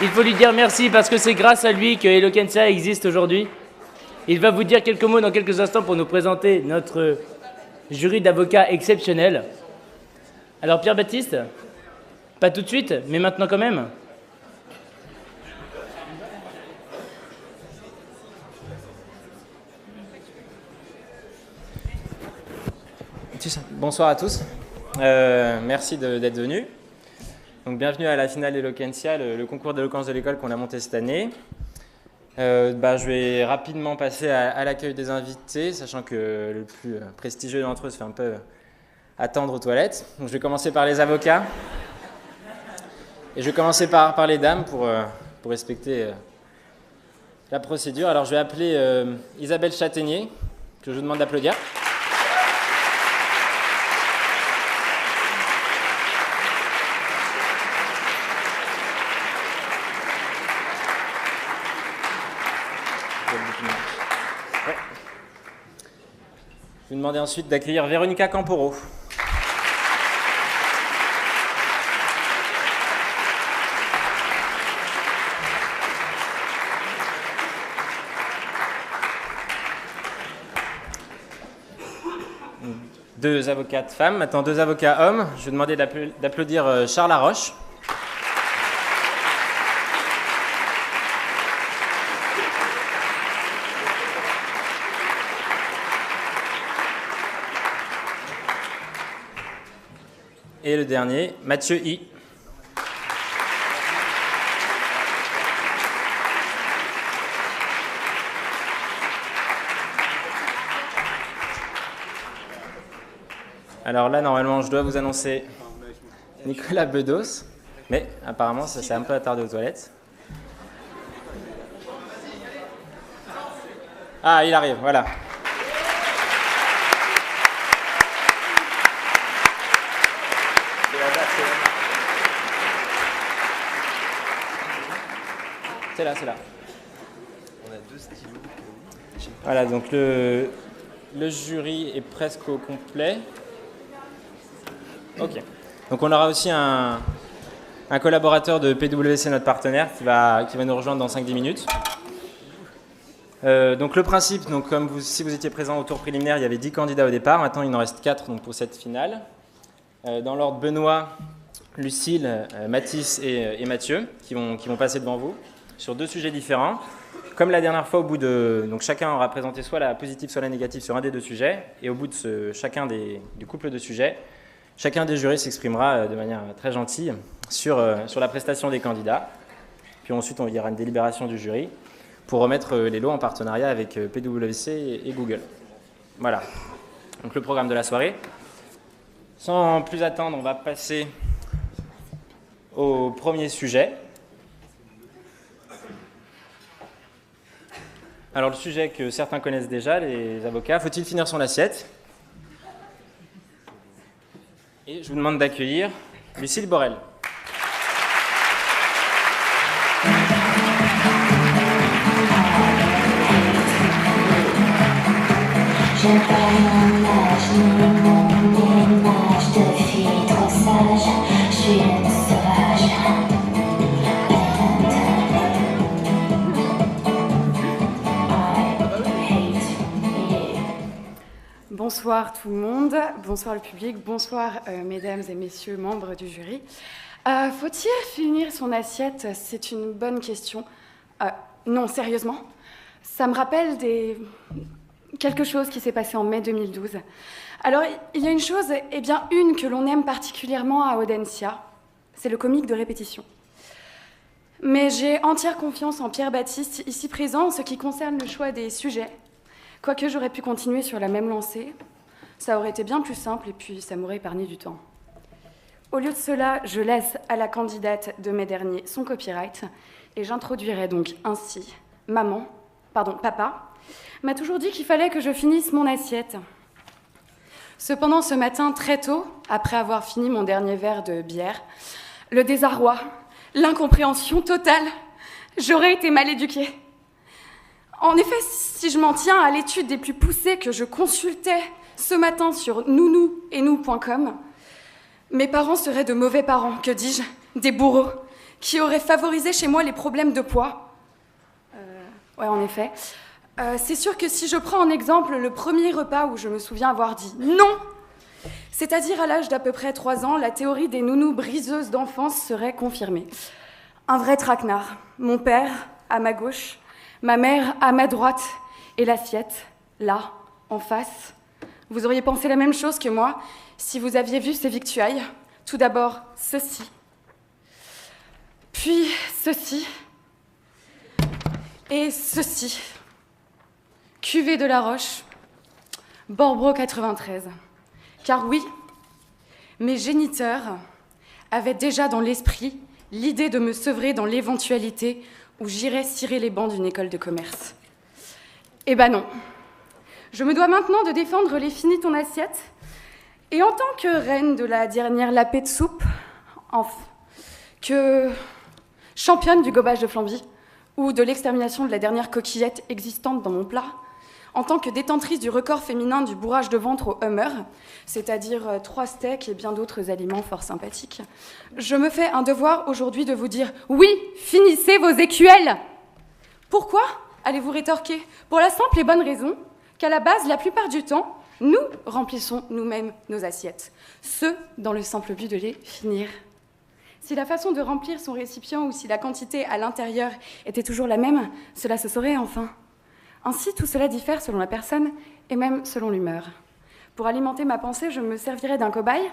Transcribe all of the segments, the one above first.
Il faut lui dire merci parce que c'est grâce à lui que Eloquentia existe aujourd'hui. Il va vous dire quelques mots dans quelques instants pour nous présenter notre jury d'avocats exceptionnel. Alors Pierre-Baptiste, pas tout de suite, mais maintenant quand même. Bonsoir à tous, merci d'être venus. Donc, bienvenue à la finale d'Eloquentia, le concours d'éloquence de l'école qu'on a monté cette année. Je vais rapidement passer à l'accueil des invités, sachant que le plus prestigieux d'entre eux se fait un peu attendre aux toilettes. Donc, je vais commencer par les avocats. Et je vais commencer par les dames pour respecter la procédure. Alors je vais appeler Isabelle Châtaignier, que je vous demande d'applaudir. Je vais demander ensuite d'accueillir Véronica Camporo. Deux avocates femmes, maintenant deux avocats hommes. Je vais demander d'applaudir Charles Laroche. Et le dernier, Mathieu I. Alors là, normalement, je dois vous annoncer Nicolas Bedos, mais apparemment, ça s'est un peu attardé aux toilettes. Ah, il arrive, voilà. C'est là, c'est là. On a deux stylos. Voilà, donc le jury est presque au complet. Ok. Donc on aura aussi un collaborateur de PwC, notre partenaire, qui va nous rejoindre dans 5-10 minutes. Donc le principe, donc si vous étiez présent au tour préliminaire, il y avait 10 candidats au départ. Maintenant, il en reste 4 donc, pour cette finale. Dans l'ordre, Benoît, Lucille, Mathis et Mathieu qui vont passer devant vous sur deux sujets différents. Comme la dernière fois, donc chacun aura présenté soit la positive, soit la négative sur un des deux sujets. Et au bout de chacun du couple de sujets, chacun des jurés s'exprimera de manière très gentille sur la prestation des candidats. Puis ensuite, il y aura une délibération du jury pour remettre les lots en partenariat avec PwC et Google. Voilà. Donc le programme de la soirée. Sans plus attendre, on va passer au premier sujet. Alors le sujet que certains connaissent déjà, les avocats, faut-il finir son assiette? Et je vous demande d'accueillir Lucille Borel. J'aime pas mon âge, ni mon image de fille trop sage. Je suis une sauvage. Bonsoir tout le monde, bonsoir le public, bonsoir mesdames et messieurs membres du jury. Faut-il finir son assiette? C'est une bonne question. Non, sérieusement, ça me rappelle quelque chose qui s'est passé en mai 2012. Alors, il y a une chose, une que l'on aime particulièrement à Audencia, c'est le comique de répétition. Mais j'ai entière confiance en Pierre-Baptiste, ici présent, en ce qui concerne le choix des sujets. Quoique j'aurais pu continuer sur la même lancée, ça aurait été bien plus simple et puis ça m'aurait épargné du temps. Au lieu de cela, je laisse à la candidate de mai dernier son copyright et j'introduirai donc ainsi papa, m'a toujours dit qu'il fallait que je finisse mon assiette. Cependant, ce matin, très tôt, après avoir fini mon dernier verre de bière, le désarroi, l'incompréhension totale, j'aurais été mal éduquée. En effet, si je m'en tiens à l'étude des plus poussées que je consultais ce matin sur nounou-et-nous.com, mes parents seraient de mauvais parents, que dis-je, des bourreaux, qui aurait favorisé chez moi les problèmes de poids. Ouais, en effet. C'est sûr que si je prends en exemple le premier repas où je me souviens avoir dit non, c'est-à-dire à l'âge d'à peu près 3 ans, la théorie des nounous briseuses d'enfance serait confirmée. Un vrai traquenard. Mon père, à ma gauche, ma mère, à ma droite, et l'assiette, là, en face. Vous auriez pensé la même chose que moi si vous aviez vu ces victuailles. Tout d'abord, ceci. Puis, ceci. Et ceci. Cuvée de la Roche, Borbro 93. Car oui, mes géniteurs avaient déjà dans l'esprit l'idée de me sevrer dans l'éventualité où j'irais cirer les bancs d'une école de commerce. Eh ben non. Je me dois maintenant de défendre les finis ton assiette, et en tant que reine de la dernière lapée de soupe, que championne du gobage de Flambie, ou de l'extermination de la dernière coquillette existante dans mon plat, en tant que détentrice du record féminin du bourrage de ventre au Hummer, c'est-à-dire 3 steaks et bien d'autres aliments fort sympathiques, je me fais un devoir aujourd'hui de vous dire « Oui, finissez vos écuelles !» Pourquoi ? Allez-vous rétorquer ? Pour la simple et bonne raison qu'à la base, la plupart du temps, nous remplissons nous-mêmes nos assiettes, ce dans le simple but de les finir. Si la façon de remplir son récipient ou si la quantité à l'intérieur était toujours la même, cela se saurait enfin. Ainsi, tout cela diffère selon la personne et même selon l'humeur. Pour alimenter ma pensée, je me servirai d'un cobaye,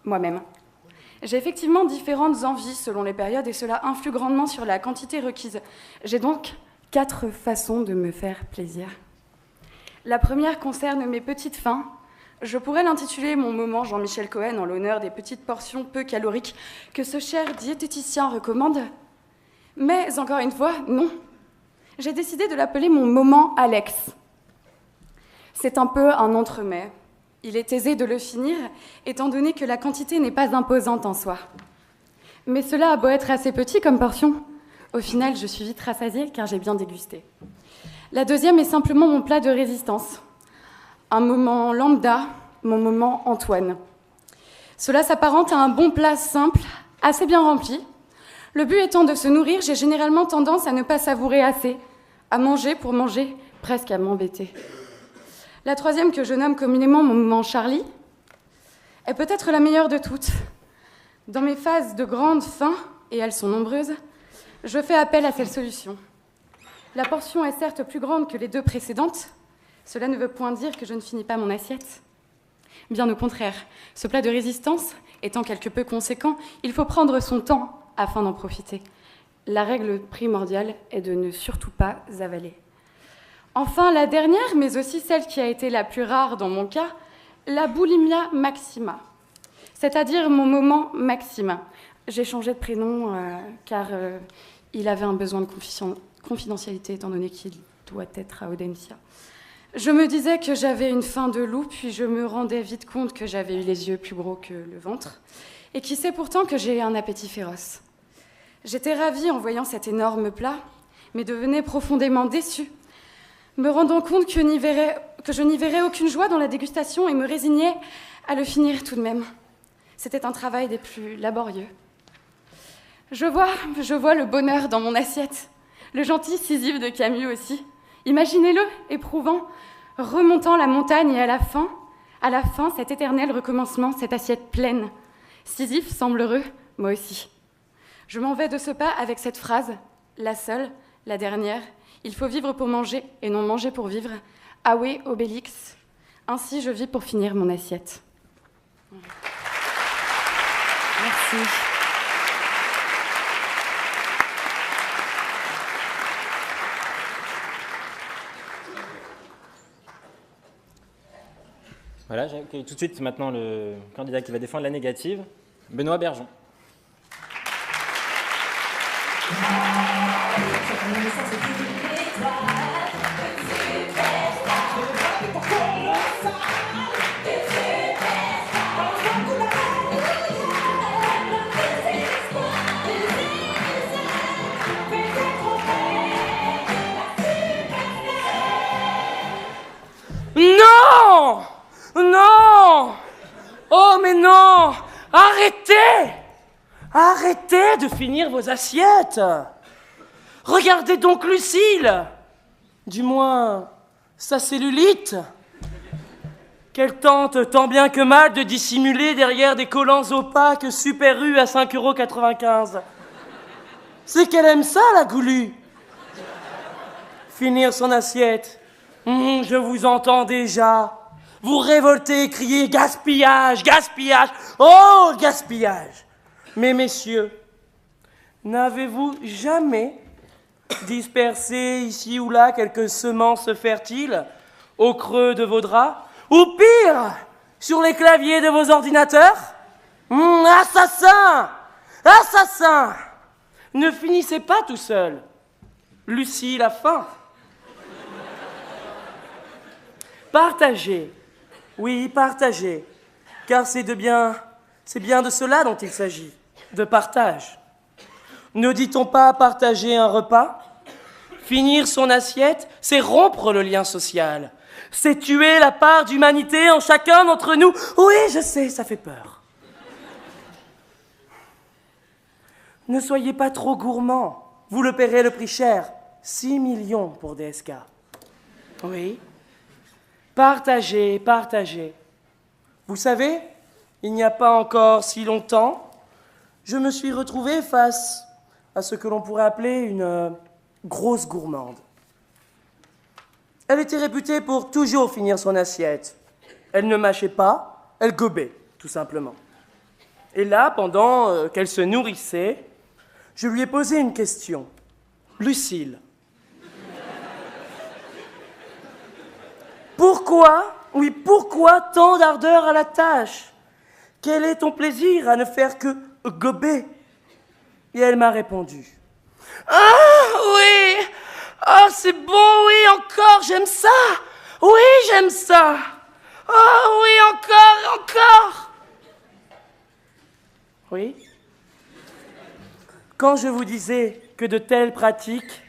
moi-même. J'ai effectivement différentes envies selon les périodes et cela influe grandement sur la quantité requise. J'ai donc 4 façons de me faire plaisir. La première concerne mes petites faims. Je pourrais l'intituler mon moment Jean-Michel Cohen en l'honneur des petites portions peu caloriques que ce cher diététicien recommande. Mais encore une fois, non. J'ai décidé de l'appeler mon moment Alex. C'est un peu un entremets. Il est aisé de le finir, étant donné que la quantité n'est pas imposante en soi. Mais cela a beau être assez petit comme portion. Au final, je suis vite rassasiée car j'ai bien dégusté. La deuxième est simplement mon plat de résistance. Un moment lambda, mon moment Antoine. Cela s'apparente à un bon plat simple, assez bien rempli. Le but étant de se nourrir, j'ai généralement tendance à ne pas savourer assez, à manger pour manger, presque à m'embêter. La troisième, que je nomme communément mon moment Charlie, est peut-être la meilleure de toutes. Dans mes phases de grande faim, et elles sont nombreuses, je fais appel à cette solution. La portion est certes plus grande que les 2 précédentes. Cela ne veut point dire que je ne finis pas mon assiette. Bien au contraire, ce plat de résistance étant quelque peu conséquent, il faut prendre son temps afin d'en profiter. La règle primordiale est de ne surtout pas avaler. Enfin, la dernière, mais aussi celle qui a été la plus rare dans mon cas, la boulimia maxima, c'est-à-dire mon moment maxima. J'ai changé de prénom car il avait un besoin de confidentialité étant donné qu'il doit être à Audencia. Je me disais que j'avais une faim de loup, puis je me rendais vite compte que j'avais eu les yeux plus gros que le ventre, et qui sait pourtant que j'ai un appétit féroce. J'étais ravie en voyant cet énorme plat, mais devenais profondément déçue, me rendant compte que je n'y verrais aucune joie dans la dégustation et me résignais à le finir tout de même. C'était un travail des plus laborieux. Je vois le bonheur dans mon assiette, le gentil Sisyphe de Camus aussi. Imaginez-le, éprouvant, remontant la montagne et à la fin, cet éternel recommencement, cette assiette pleine. Sisyphe semble heureux, moi aussi. Je m'en vais de ce pas avec cette phrase, la seule, la dernière. Il faut vivre pour manger et non manger pour vivre. Ahoué, Obélix. Ainsi, je vis pour finir mon assiette. Merci. Voilà, j'accueille tout de suite maintenant le candidat qui va défendre la négative, Benoît Bergeon. Non! Non! Oh mais non! Arrêtez! Arrêtez de finir vos assiettes. Regardez donc Lucille, du moins sa cellulite, qu'elle tente tant bien que mal de dissimuler derrière des collants opaques Super U à 5,95 €. C'est qu'elle aime ça, la goulue. Finir son assiette. Je vous entends déjà. Vous révoltez et criez gaspillage, gaspillage, oh gaspillage. Mais messieurs, n'avez-vous jamais dispersé ici ou là quelques semences fertiles au creux de vos draps? Ou pire, sur les claviers de vos ordinateurs? Assassin! Assassin! Ne finissez pas tout seul. Lucille a faim. Partagez. Oui, partagez. Car c'est bien de cela dont il s'agit. De partage. Ne dit-on pas partager un repas? Finir son assiette, c'est rompre le lien social. C'est tuer la part d'humanité en chacun d'entre nous. Oui, je sais, ça fait peur. Ne soyez pas trop gourmand. Vous le paierez le prix cher. 6 millions pour DSK. Oui. Partagez, partagez. Vous savez, il n'y a pas encore si longtemps, je me suis retrouvé face à ce que l'on pourrait appeler une grosse gourmande. Elle était réputée pour toujours finir son assiette. Elle ne mâchait pas, elle gobait, tout simplement. Et là, pendant qu'elle se nourrissait, je lui ai posé une question. Lucille, pourquoi tant d'ardeur à la tâche? Quel est ton plaisir à ne faire que gober? Et elle m'a répondu. Ah oui! Ah c'est bon, oui, encore, j'aime ça! Oui, j'aime ça! Oh oui, encore! Oui? Quand je vous disais que de telles pratiques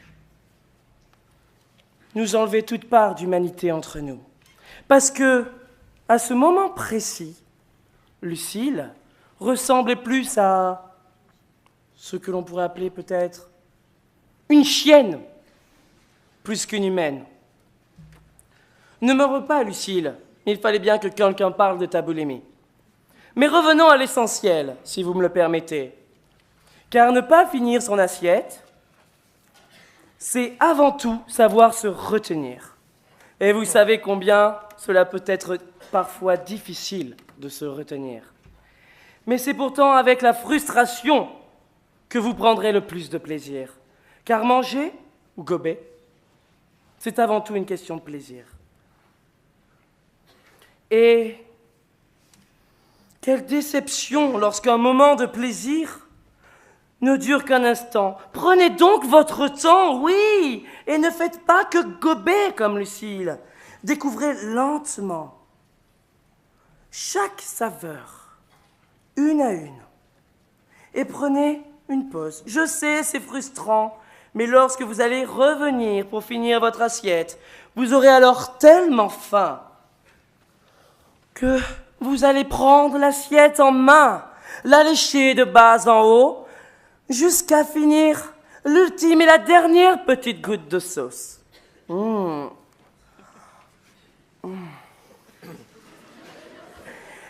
nous enlevaient toute part d'humanité entre nous. Parce que, à ce moment précis, Lucille ressemblait plus à ce que l'on pourrait appeler peut-être une chienne, plus qu'une humaine. Ne me veux pas, Lucille, il fallait bien que quelqu'un parle de ta boulimie. Mais revenons à l'essentiel, si vous me le permettez. Car ne pas finir son assiette, c'est avant tout savoir se retenir. Et vous savez combien cela peut être parfois difficile de se retenir. Mais c'est pourtant avec la frustration que vous prendrez le plus de plaisir. Car manger ou gober, c'est avant tout une question de plaisir. Et quelle déception lorsqu'un moment de plaisir ne dure qu'un instant. Prenez donc votre temps, oui, et ne faites pas que gober comme Lucille. Découvrez lentement chaque saveur, une à une, et prenez une pause. Je sais, c'est frustrant, mais lorsque vous allez revenir pour finir votre assiette, vous aurez alors tellement faim que vous allez prendre l'assiette en main, la lécher de bas en haut, jusqu'à finir l'ultime et la dernière petite goutte de sauce.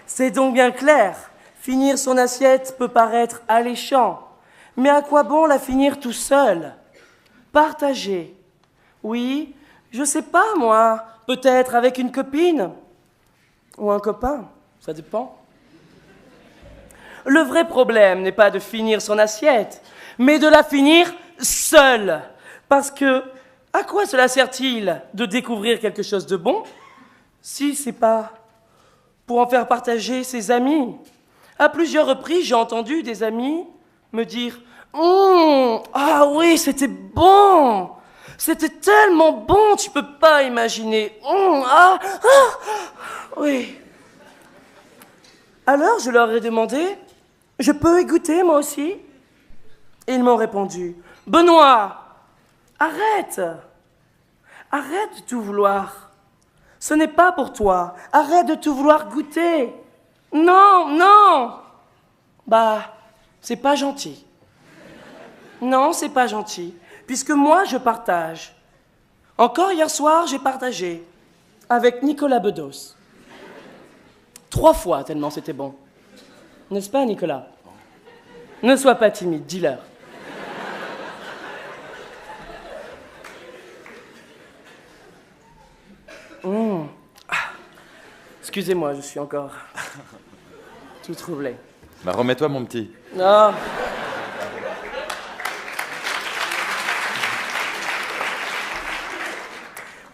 C'est donc bien clair, finir son assiette peut paraître alléchant, mais à quoi bon la finir tout seul? Partager. Oui, je sais pas moi, peut-être avec une copine ou un copain, ça dépend. Le vrai problème n'est pas de finir son assiette, mais de la finir seule. Parce que, à quoi cela sert-il de découvrir quelque chose de bon si c'est pas pour en faire partager ses amis? À plusieurs reprises, j'ai entendu des amis me dire « Ah oui, c'était bon! C'était tellement bon, tu peux pas imaginer! Oui. » Alors, je leur ai demandé « Je peux y goûter, moi aussi ?» Et ils m'ont répondu « Benoît, arrête! Arrête de tout vouloir. Ce n'est pas pour toi. Arrête de tout vouloir goûter. Non, non! Bah, c'est pas gentil. » Non, c'est pas gentil, puisque moi, je partage. Encore hier soir, j'ai partagé avec Nicolas Bedos. 3 fois, tellement c'était bon. N'est-ce pas, Nicolas? Ne sois pas timide, dis-leur. Excusez-moi, je suis encore tout troublé. Bah remets-toi mon petit. Non.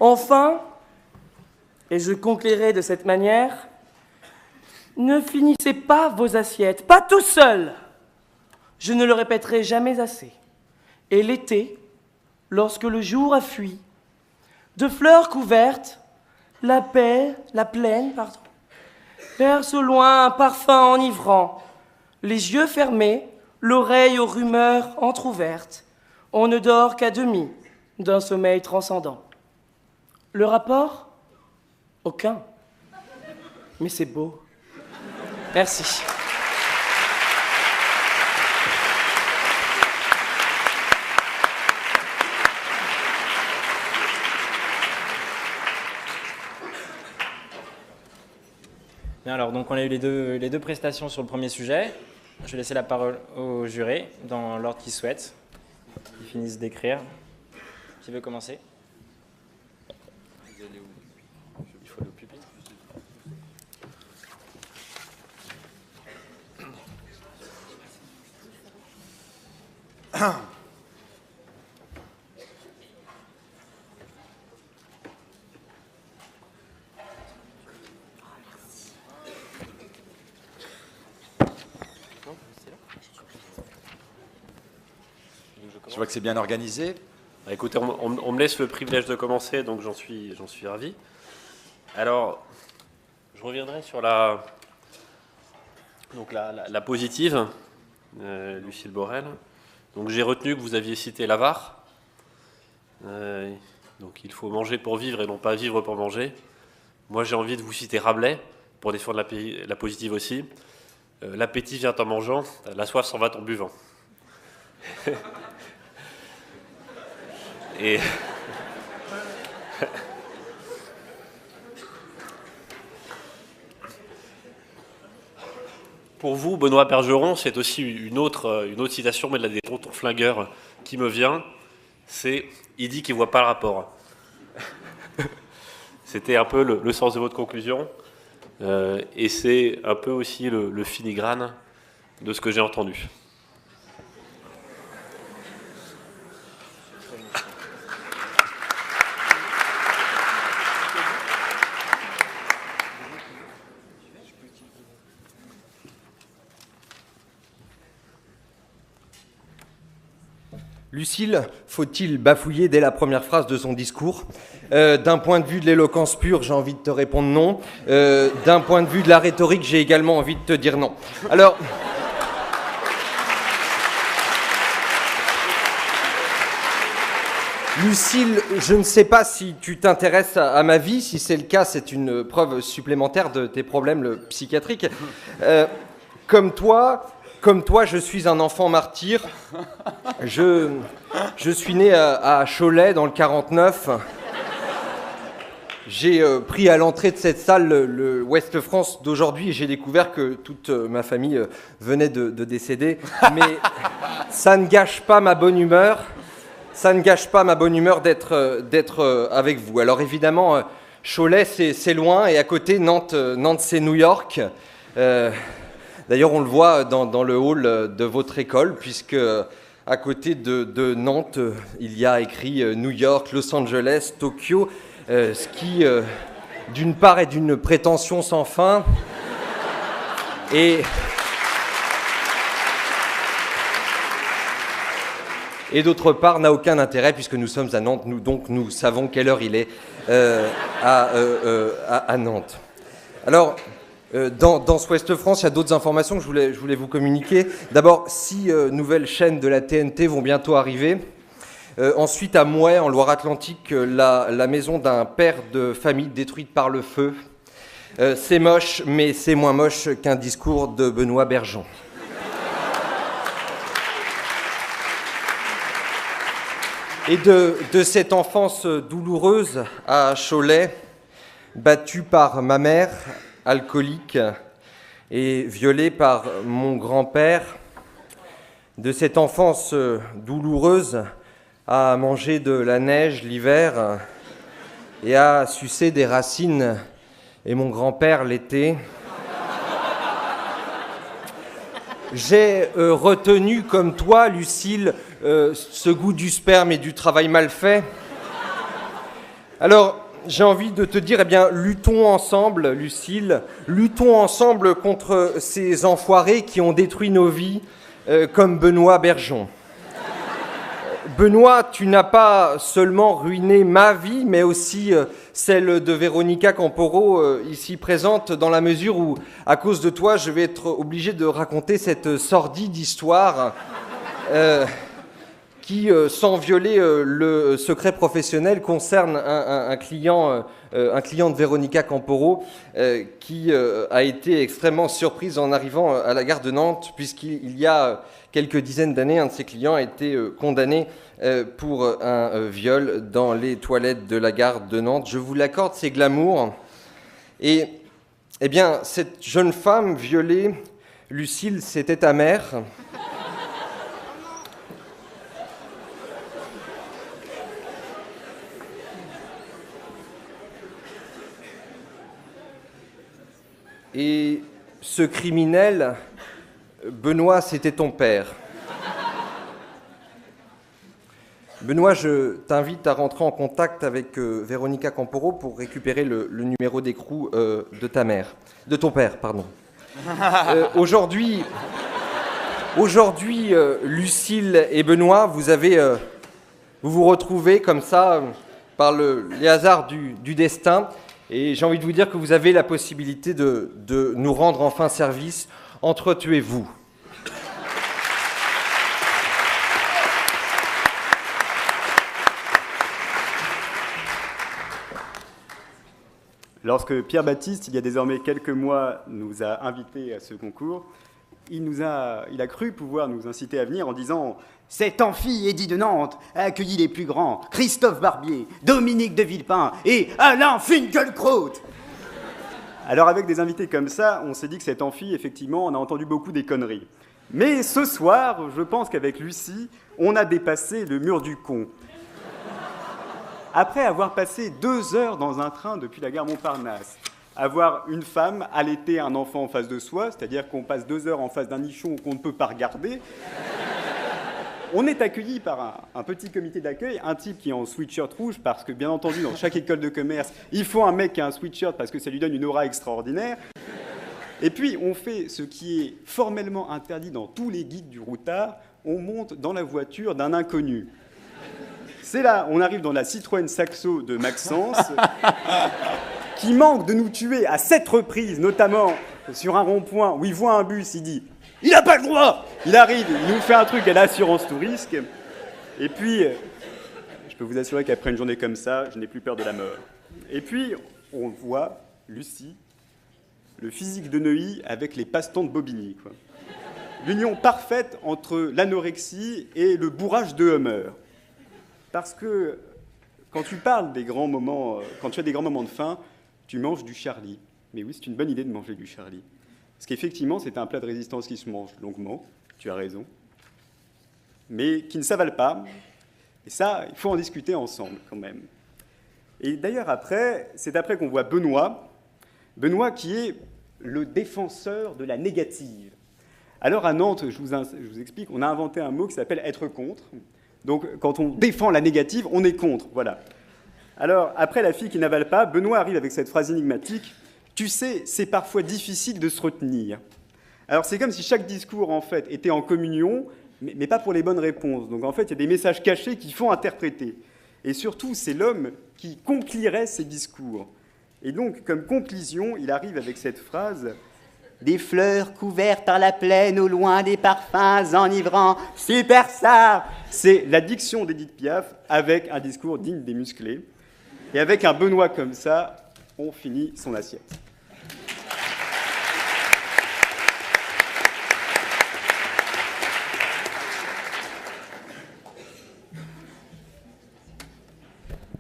Enfin, et je conclurai de cette manière, ne finissez pas vos assiettes, pas tout seul. Je ne le répéterai jamais assez. Et l'été, lorsque le jour a fui, de fleurs couvertes, la plaine, perce au loin un parfum enivrant. Les yeux fermés, l'oreille aux rumeurs entr'ouvertes. On ne dort qu'à demi d'un sommeil transcendant. Le rapport? Aucun. Mais c'est beau. Merci. Bien, alors, donc on a eu les deux prestations sur le premier sujet. Je vais laisser la parole au juré dans l'ordre qu'ils souhaitent. Ils finissent d'écrire. Qui veut commencer? Il faut aller au pupitre. Je vois que c'est bien organisé. Bah, écoutez, on me laisse le privilège de commencer, donc j'en suis ravi. Alors, je reviendrai sur la positive, Lucille Borel. Donc j'ai retenu que vous aviez cité l'avare. Donc il faut manger pour vivre et non pas vivre pour manger. Moi j'ai envie de vous citer Rabelais, pour défendre la positive aussi. L'appétit vient en mangeant, la soif s'en va en buvant. Et pour vous, Benoît Bergeron, c'est aussi une autre citation, mais de la des tontons flingueurs qui me vient. C'est « il dit qu'il ne voit pas le rapport ». C'était un peu le sens de votre conclusion. Et c'est un peu aussi le filigrane de ce que j'ai entendu. Lucille, faut-il bafouiller dès la première phrase de son discours? D'un point de vue de l'éloquence pure, j'ai envie de te répondre non. D'un point de vue de la rhétorique, j'ai également envie de te dire non. Alors, Lucille, je ne sais pas si tu t'intéresses à ma vie. Si c'est le cas, c'est une preuve supplémentaire de tes problèmes psychiatriques. Comme toi, je suis un enfant martyr. Je suis né à Cholet dans le 49. J'ai pris à l'entrée de cette salle le Ouest France d'aujourd'hui et j'ai découvert que toute ma famille venait de décéder. Mais ça ne gâche pas ma bonne humeur. Ça ne gâche pas ma bonne humeur d'être avec vous. Alors évidemment, Cholet, c'est loin et à côté, Nantes c'est New York. D'ailleurs, on le voit dans le hall de votre école, puisque à côté de Nantes, il y a écrit New York, Los Angeles, Tokyo, ce qui, d'une part, est d'une prétention sans fin, et d'autre part, n'a aucun intérêt, puisque nous sommes à Nantes, nous savons quelle heure il est à Nantes. Alors, dans ce Ouest France, il y a d'autres informations que je voulais vous communiquer. D'abord, 6 nouvelles chaînes de la TNT vont bientôt arriver. Ensuite, à Mouais, en Loire-Atlantique, la maison d'un père de famille détruite par le feu. C'est moche, mais c'est moins moche qu'un discours de Benoît Bergeron. Et de cette enfance douloureuse à Cholet, battue par ma mère, alcoolique, et violée par mon grand-père, de cette enfance douloureuse à manger de la neige l'hiver et à sucer des racines et mon grand-père l'été, j'ai retenu comme toi, Lucille, ce goût du sperme et du travail mal fait. Alors, j'ai envie de te dire, eh bien, luttons ensemble, Lucille, luttons ensemble contre ces enfoirés qui ont détruit nos vies, comme Benoît Bergeon. Benoît, tu n'as pas seulement ruiné ma vie, mais aussi celle de Véronica Camporo, ici présente, dans la mesure où, à cause de toi, je vais être obligé de raconter cette sordide histoire qui, sans violer le secret professionnel, concerne un client de Véronica Camporo qui a été extrêmement surprise en arrivant à la gare de Nantes, puisqu'il y a quelques dizaines d'années, un de ses clients a été condamné pour un viol dans les toilettes de la gare de Nantes. Je vous l'accorde, c'est glamour. Et, eh bien, cette jeune femme violée, Lucille, c'était ta mère. Et ce criminel, Benoît, c'était ton père. Benoît, je t'invite à rentrer en contact avec Véronica Camporo pour récupérer le numéro d'écrou de ta mère, de ton père, pardon. Aujourd'hui, Lucille et Benoît, vous vous retrouvez comme ça par les hasards du destin. Et j'ai envie de vous dire que vous avez la possibilité de nous rendre enfin service. Entretuez-vous. Lorsque Pierre Baptiste, il y a désormais quelques mois, nous a invités à ce concours, il a cru pouvoir nous inciter à venir en disant « Cet amphi Eddy de Nantes a accueilli les plus grands, Christophe Barbier, Dominique de Villepin et Alain Finkielkraut !» Alors avec des invités comme ça, on s'est dit que cet amphi, effectivement, on a entendu beaucoup des conneries. Mais ce soir, je pense qu'avec Lucie, on a dépassé le mur du con. Après avoir passé 2 heures dans un train depuis la gare Montparnasse, avoir une femme allaiter un enfant en face de soi, c'est-à-dire qu'on passe 2 heures en face d'un nichon qu'on ne peut pas regarder, on est accueilli par un petit comité d'accueil, un type qui est en sweatshirt rouge, parce que, bien entendu, dans chaque école de commerce, il faut un mec qui a un sweatshirt parce que ça lui donne une aura extraordinaire. Et puis, on fait ce qui est formellement interdit dans tous les guides du routard, on monte dans la voiture d'un inconnu. C'est là, on arrive dans la Citroën Saxo de Maxence, qui manque de nous tuer à 7 reprises, notamment sur un rond-point où il voit un bus, il dit « Il n'a pas le droit !» Il arrive, il nous fait un truc à l'assurance tout risque. Et puis, je peux vous assurer qu'après une journée comme ça, je n'ai plus peur de la mort. Et puis, on voit Lucie, le physique de Neuilly avec les passe-temps de Bobigny, quoi. L'union parfaite entre l'anorexie et le bourrage de Hummer. Parce que quand tu parles des grands moments, quand tu as des grands moments de faim, tu manges du Charlie. Mais oui, c'est une bonne idée de manger du Charlie. Parce qu'effectivement, c'est un plat de résistance qui se mange longuement, tu as raison, mais qui ne s'avale pas. Et ça, il faut en discuter ensemble quand même. Et d'ailleurs, c'est après qu'on voit Benoît qui est le défenseur de la négative. Alors à Nantes, je vous explique, on a inventé un mot qui s'appelle « être contre ». Donc quand on défend la négative, on est contre, voilà. Alors après la fille qui n'avale pas, Benoît arrive avec cette phrase énigmatique « Tu sais, c'est parfois difficile de se retenir ». Alors c'est comme si chaque discours en fait était en communion, mais pas pour les bonnes réponses. Donc en fait, il y a des messages cachés qu'il faut interpréter. Et surtout, c'est l'homme qui conclurait ces discours. Et donc, comme conclusion, il arrive avec cette phrase « Des fleurs couvertes par la plaine, au loin des parfums enivrants, super ça !» C'est la diction d'Édith Piaf avec un discours digne des musclés. Et avec un Benoît comme ça, on finit son assiette.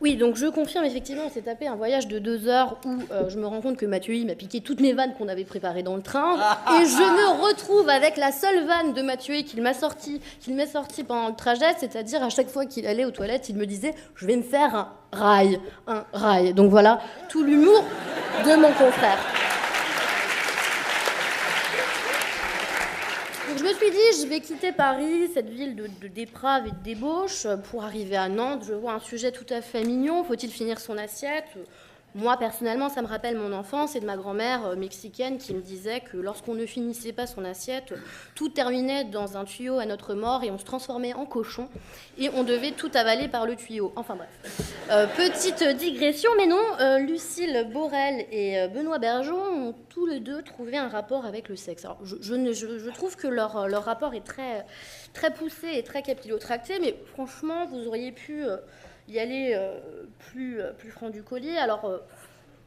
Oui, donc je confirme, effectivement, on s'est tapé un voyage de 2 heures où je me rends compte que Mathieu m'a piqué toutes mes vannes qu'on avait préparées dans le train. Et je me retrouve avec la seule vanne de Mathieu qu'il m'est sorti pendant le trajet, c'est-à-dire à chaque fois qu'il allait aux toilettes, il me disait « je vais me faire un rail ». Donc voilà, tout l'humour de mon confrère. Donc je me suis dit, je vais quitter Paris, cette ville de déprave et de débauche, pour arriver à Nantes. Je vois un sujet tout à fait mignon. Faut-il finir son assiette ? Moi, personnellement, ça me rappelle mon enfance et de ma grand-mère mexicaine qui me disait que lorsqu'on ne finissait pas son assiette, tout terminait dans un tuyau à notre mort et on se transformait en cochon et on devait tout avaler par le tuyau. Enfin bref. Petite digression, mais non, Lucille Borel et Benoît Bergeon ont tous les deux trouvé un rapport avec le sexe. Alors, je trouve que leur rapport est très, très poussé et très capillotracté, mais franchement, vous auriez pu y aller plus franc du collier. Alors,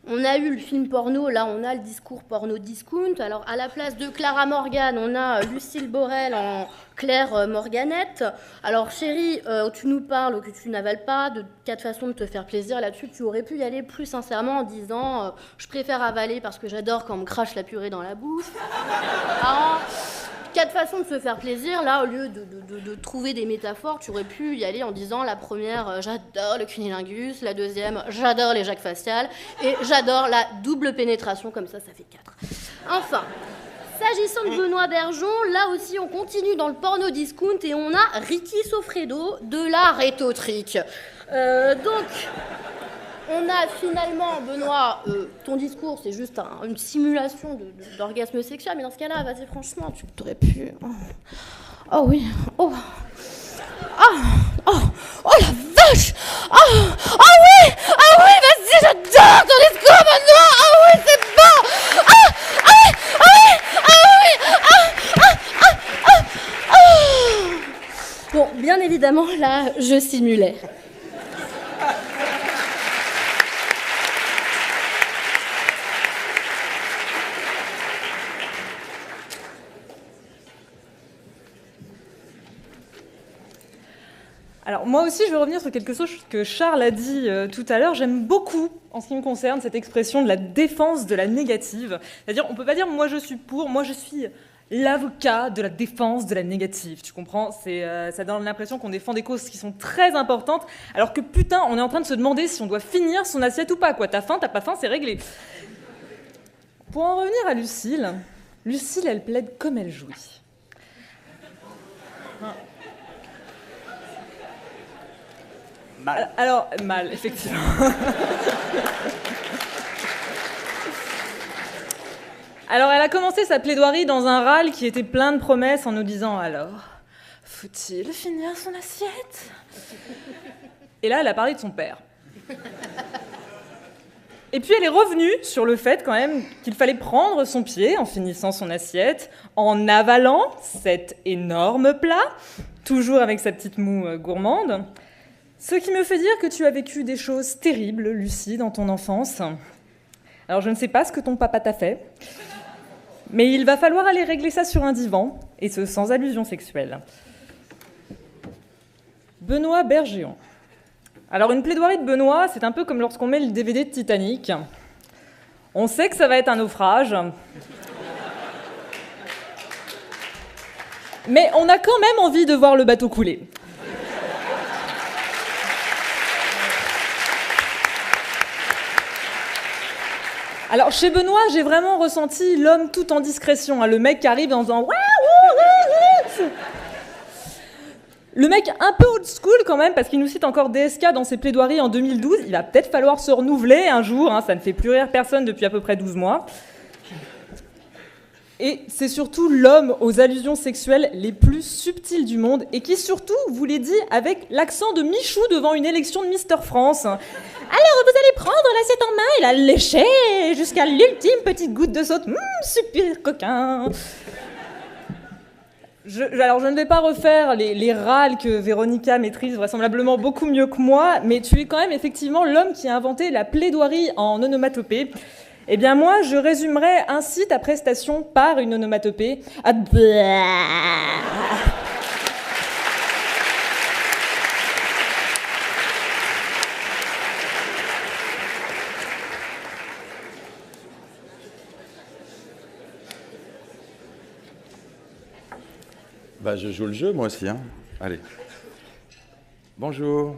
on a eu le film porno, là, on a le discours porno discount. Alors, à la place de Clara Morgan, on a Lucille Borel en Claire Morganette. Alors, chérie, tu nous parles que tu n'avales pas de 4 façons de te faire plaisir. Là-dessus, tu aurais pu y aller plus sincèrement en disant je préfère avaler parce que j'adore quand on me crache la purée dans la bouche. 4 façons de se faire plaisir. Là, au lieu de trouver des métaphores, tu aurais pu y aller en disant la première, j'adore le cunilingus. La deuxième, j'adore les jacques faciales. Et j'adore la double pénétration. Comme ça fait 4. Enfin, s'agissant de Benoît Bergeon, là aussi, on continue dans le porno discount et on a Ricky Soffredo de la rhétotrique. Donc, on a finalement, Benoît, ton discours, c'est juste une simulation d'orgasme sexuel, mais dans ce cas-là, vas-y, franchement, tu t'aurais pu... Oh oui, oh la vache. Oh oui, vas-y, j'adore ton discours, Benoît. Ah oui, c'est bon. Bon, bien évidemment, là, je simulais. Alors moi aussi, je vais revenir sur quelque chose que Charles a dit tout à l'heure. J'aime beaucoup, en ce qui me concerne, cette expression de la défense de la négative. C'est-à-dire, on ne peut pas dire « moi je suis pour », moi je suis l'avocat de la défense de la négative. Tu comprends ? Ça donne l'impression qu'on défend des causes qui sont très importantes, alors que putain, on est en train de se demander si on doit finir son assiette ou pas. Quoi. T'as faim, t'as pas faim, c'est réglé. Pour en revenir à Lucille, elle plaide comme elle jouit. Mal. Alors, mal, effectivement. Alors, elle a commencé sa plaidoirie dans un râle qui était plein de promesses en nous disant « Alors, faut-il finir son assiette ?» Et là, elle a parlé de son père. Et puis, elle est revenue sur le fait, quand même, qu'il fallait prendre son pied en finissant son assiette, en avalant cet énorme plat, toujours avec sa petite moue gourmande. Ce qui me fait dire que tu as vécu des choses terribles, Lucie, dans ton enfance. Alors, je ne sais pas ce que ton papa t'a fait, mais il va falloir aller régler ça sur un divan, et ce sans allusion sexuelle. Benoît Bergeon. Alors, une plaidoirie de Benoît, c'est un peu comme lorsqu'on met le DVD de Titanic. On sait que ça va être un naufrage, mais on a quand même envie de voir le bateau couler. Alors, chez Benoît, j'ai vraiment ressenti l'homme tout en discrétion. Le mec qui arrive en faisant... Le mec un peu old school quand même, parce qu'il nous cite encore DSK dans ses plaidoiries en 2012. Il va peut-être falloir se renouveler un jour, ça ne fait plus rire personne depuis à peu près 12 mois. Et c'est surtout l'homme aux allusions sexuelles les plus subtiles du monde, et qui surtout vous les dit avec l'accent de Michou devant une élection de Mister France. Alors, vous allez prendre l'assiette en main et la lécher jusqu'à l'ultime petite goutte de saute. Super coquin. Alors, je ne vais pas refaire les râles que Véronica maîtrise vraisemblablement beaucoup mieux que moi, mais tu es quand même effectivement l'homme qui a inventé la plaidoirie en onomatopée. Eh bien, moi, je résumerais ainsi ta prestation par une onomatopée. Bah, je joue le jeu, moi aussi. Hein. Allez. Bonjour.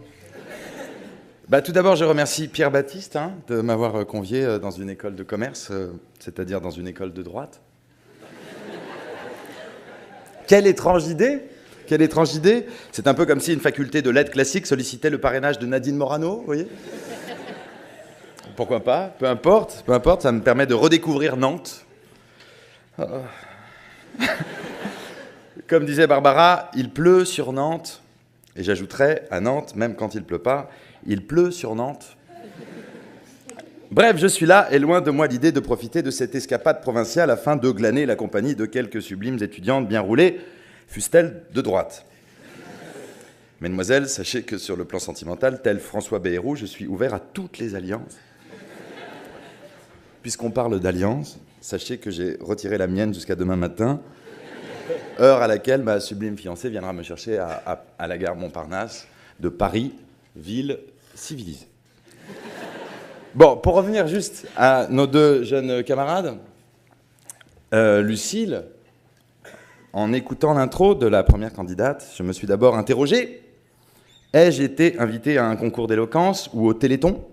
Bah, tout d'abord, je remercie Pierre Baptiste de m'avoir convié dans une école de commerce, c'est-à-dire dans une école de droite. Quelle étrange idée! Quelle étrange idée! C'est un peu comme si une faculté de lettres classiques sollicitait le parrainage de Nadine Morano, vous voyez? Pourquoi pas? Peu importe, ça me permet de redécouvrir Nantes. Oh. Comme disait Barbara, il pleut sur Nantes, et j'ajouterais à Nantes, même quand il pleut pas, il pleut sur Nantes. Bref, je suis là, et loin de moi l'idée de profiter de cette escapade provinciale afin de glaner la compagnie de quelques sublimes étudiantes bien roulées, fussent-elles de droite. Mesdemoiselles, sachez que sur le plan sentimental, tel François Bayrou, je suis ouvert à toutes les alliances. Puisqu'on parle d'alliance, sachez que j'ai retiré la mienne jusqu'à demain matin, heure à laquelle ma sublime fiancée viendra me chercher à la gare Montparnasse de Paris, ville civilisée. Bon, pour revenir juste à nos deux jeunes camarades, Lucille, en écoutant l'intro de la première candidate, je me suis d'abord interrogé. Ai-je été invité à un concours d'éloquence ou au Téléthon?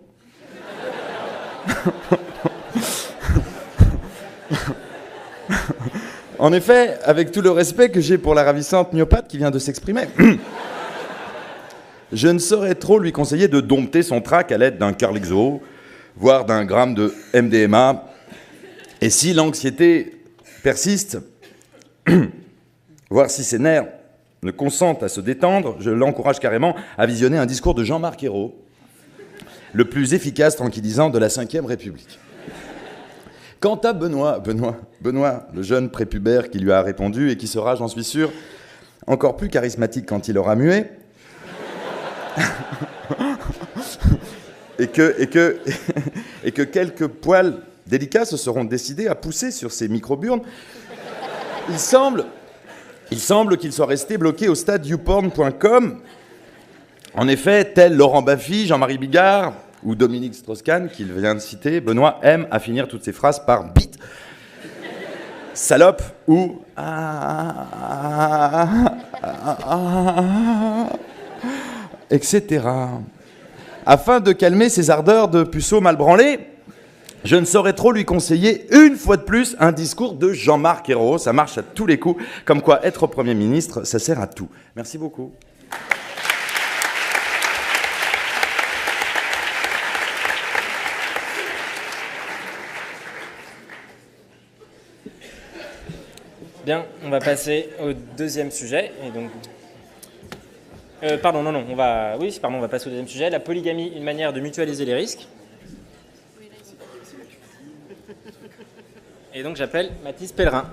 En effet, avec tout le respect que j'ai pour la ravissante myopathe qui vient de s'exprimer, je ne saurais trop lui conseiller de dompter son trac à l'aide d'un Carlixo, voire d'un gramme de MDMA. Et si l'anxiété persiste, voir si ses nerfs ne consentent à se détendre, je l'encourage carrément à visionner un discours de Jean-Marc Ayrault, le plus efficace tranquillisant de la Ve République. Quant à Benoît, le jeune prépubère qui lui a répondu et qui sera, j'en suis sûr, encore plus charismatique quand il aura mué, et que quelques poils délicats se seront décidés à pousser sur ces microburnes, il semble qu'il soit resté bloqué au stade youporn.com. En effet, tel Laurent Baffy, Jean-Marie Bigard ou Dominique Strauss-Kahn, qu'il vient de citer, Benoît aime à finir toutes ses phrases par bite, salope ou etc. Afin de calmer ses ardeurs de puceau mal branlé, je ne saurais trop lui conseiller, une fois de plus, un discours de Jean-Marc Ayrault. Ça marche à tous les coups, comme quoi être Premier ministre, ça sert à tout. Merci beaucoup. Bien, on va passer au deuxième sujet. Et donc... on va passer au deuxième sujet. La polygamie, une manière de mutualiser les risques. Et donc j'appelle Mathis Pellerin.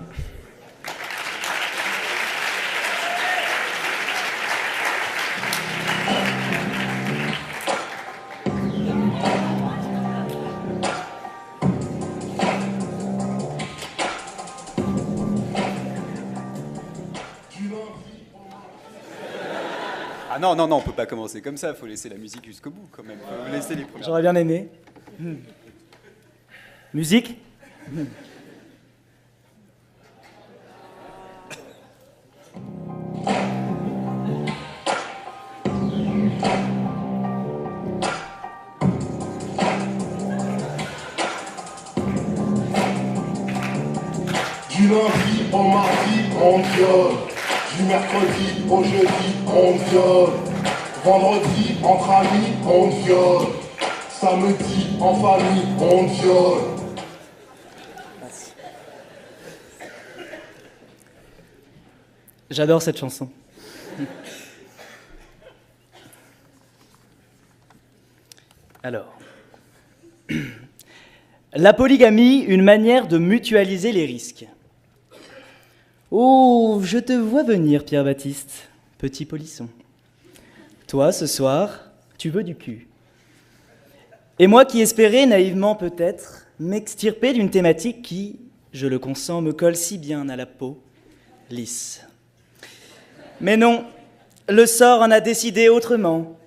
Ah non, on peut pas commencer comme ça, faut laisser la musique jusqu'au bout quand même. Faut laisser les premières... J'aurais bien aimé. Musique. Du lundi au mardi, on viole. Du mercredi au jeudi, on viole. Vendredi, entre amis, on viole. Samedi, en famille, on viole. J'adore cette chanson. Alors, la polygamie, une manière de mutualiser les risques. Oh, je te vois venir, Pierre-Baptiste, petit polisson. Toi, ce soir, tu veux du cul. Et moi qui espérais, naïvement peut-être, m'extirper d'une thématique qui, je le consens, me colle si bien à la peau, lisse. Mais non, le sort en a décidé autrement.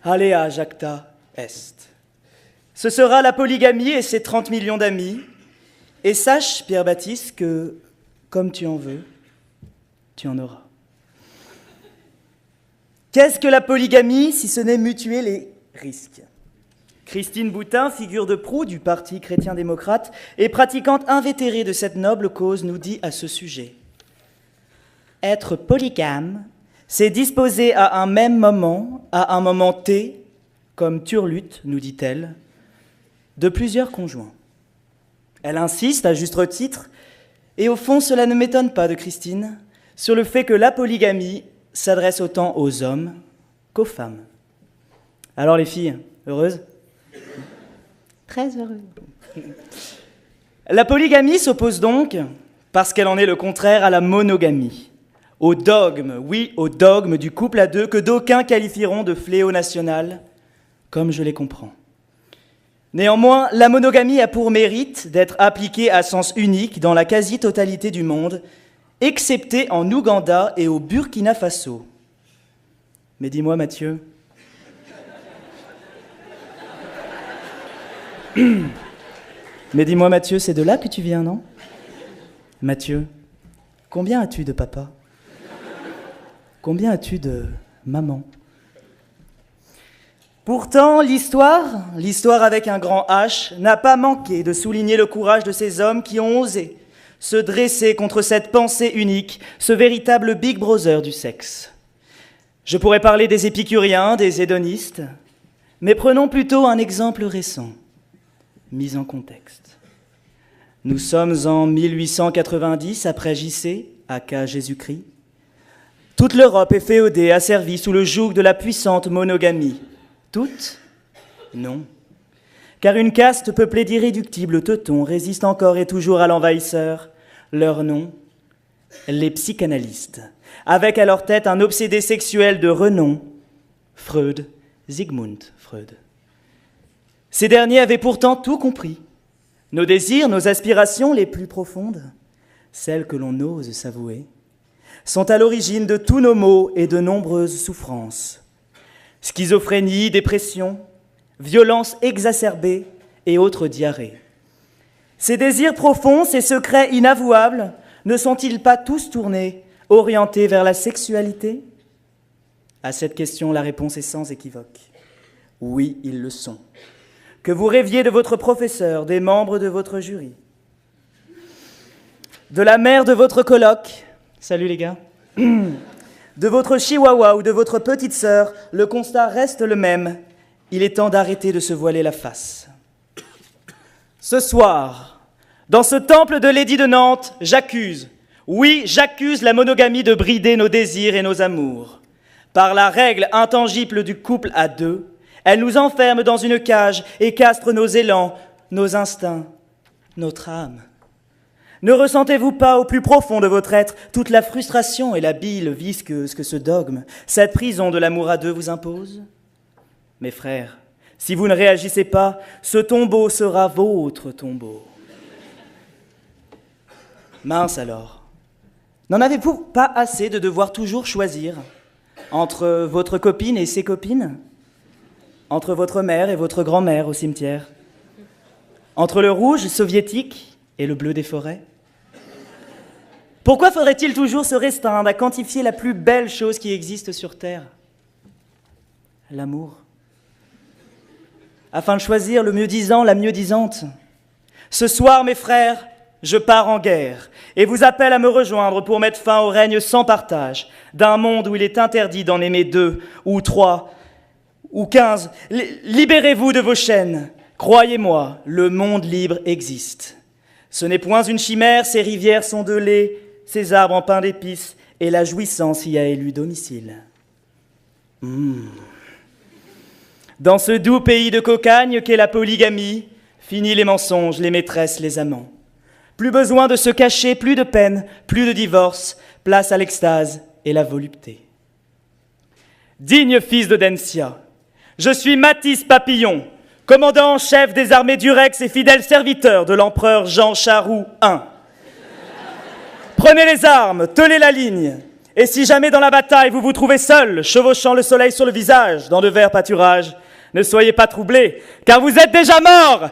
Alea jacta est. Ce sera la polygamie et ses 30 millions d'amis. Et sache, Pierre-Baptiste, que, comme tu en veux, tu en auras. Qu'est-ce que la polygamie si ce n'est mutuer les risques ? Christine Boutin, figure de proue du Parti chrétien-démocrate et pratiquante invétérée de cette noble cause, nous dit à ce sujet : être polygame, c'est disposer à un même moment, à un moment T, comme turlute, nous dit-elle, de plusieurs conjoints. Elle insiste, à juste titre, et au fond cela ne m'étonne pas de Christine, sur le fait que la polygamie s'adresse autant aux hommes qu'aux femmes. Alors les filles, heureuses ? Très heureux. La polygamie s'oppose donc, parce qu'elle en est le contraire, à la monogamie. Au dogme, oui, au dogme du couple à deux que d'aucuns qualifieront de fléau national, comme je les comprends. Néanmoins, la monogamie a pour mérite d'être appliquée à sens unique dans la quasi-totalité du monde, excepté en Ouganda et au Burkina Faso. Mais dis-moi, Mathieu, c'est de là que tu viens, non ? Mathieu, combien as-tu de papa ? Combien as-tu de maman ? Pourtant, l'histoire avec un grand H, n'a pas manqué de souligner le courage de ces hommes qui ont osé se dresser contre cette pensée unique, ce véritable Big Brother du sexe. Je pourrais parler des épicuriens, des hédonistes, mais prenons plutôt un exemple récent, mis en contexte. Nous sommes en 1890 après JC, aka Jésus-Christ. Toute l'Europe est féodée, asservie sous le joug de la puissante monogamie. Toutes ? Non. Car une caste peuplée d'irréductibles teutons résiste encore et toujours à l'envahisseur. Leur nom ? Les psychanalystes, avec à leur tête un obsédé sexuel de renom, Freud, Sigmund Freud. Ces derniers avaient pourtant tout compris. Nos désirs, nos aspirations les plus profondes, celles que l'on ose s'avouer, sont à l'origine de tous nos maux et de nombreuses souffrances. Schizophrénie, dépression, violence exacerbée et autres diarrhées. Ces désirs profonds, ces secrets inavouables, ne sont-ils pas tous tournés, orientés vers la sexualité ? À cette question, la réponse est sans équivoque. Oui, ils le sont. Que vous rêviez de votre professeur, des membres de votre jury, de la mère de votre coloc, salut les gars, de votre chihuahua ou de votre petite sœur, le constat reste le même. Il est temps d'arrêter de se voiler la face. Ce soir, dans ce temple de Lady de Nantes, j'accuse, oui, j'accuse la monogamie de brider nos désirs et nos amours. Par la règle intangible du couple à deux, elle nous enferme dans une cage et castre nos élans, nos instincts, notre âme. Ne ressentez-vous pas au plus profond de votre être toute la frustration et la bile visqueuse que ce dogme, cette prison de l'amour à deux vous impose ? Mes frères, si vous ne réagissez pas, ce tombeau sera votre tombeau. Mince alors, n'en avez-vous pas assez de devoir toujours choisir entre votre copine et ses copines ? Entre votre mère et votre grand-mère au cimetière ? Entre le rouge soviétique et le bleu des forêts ? Pourquoi faudrait-il toujours se restreindre à quantifier la plus belle chose qui existe sur Terre ? L'amour. Afin de choisir le mieux-disant, la mieux-disante. Ce soir, mes frères, je pars en guerre et vous appelle à me rejoindre pour mettre fin au règne sans partage d'un monde où il est interdit d'en aimer 2 ou 3 ou 15. Libérez-vous de vos chaînes. Croyez-moi, le monde libre existe. Ce n'est point une chimère, ces rivières sont de lait, ces arbres en pain d'épices, et la jouissance y a élu domicile. Dans ce doux pays de cocagne qu'est la polygamie, fini les mensonges, les maîtresses, les amants. Plus besoin de se cacher, plus de peine, plus de divorce, place à l'extase et la volupté. Digne fils de Densia, je suis Mathis Papillon, commandant en chef des armées d'Urex et fidèle serviteur de l'empereur Jean Charroux I. Prenez les armes, tenez la ligne, et si jamais dans la bataille vous vous trouvez seul, chevauchant le soleil sur le visage, dans de verts pâturages, ne soyez pas troublés, car vous êtes déjà morts.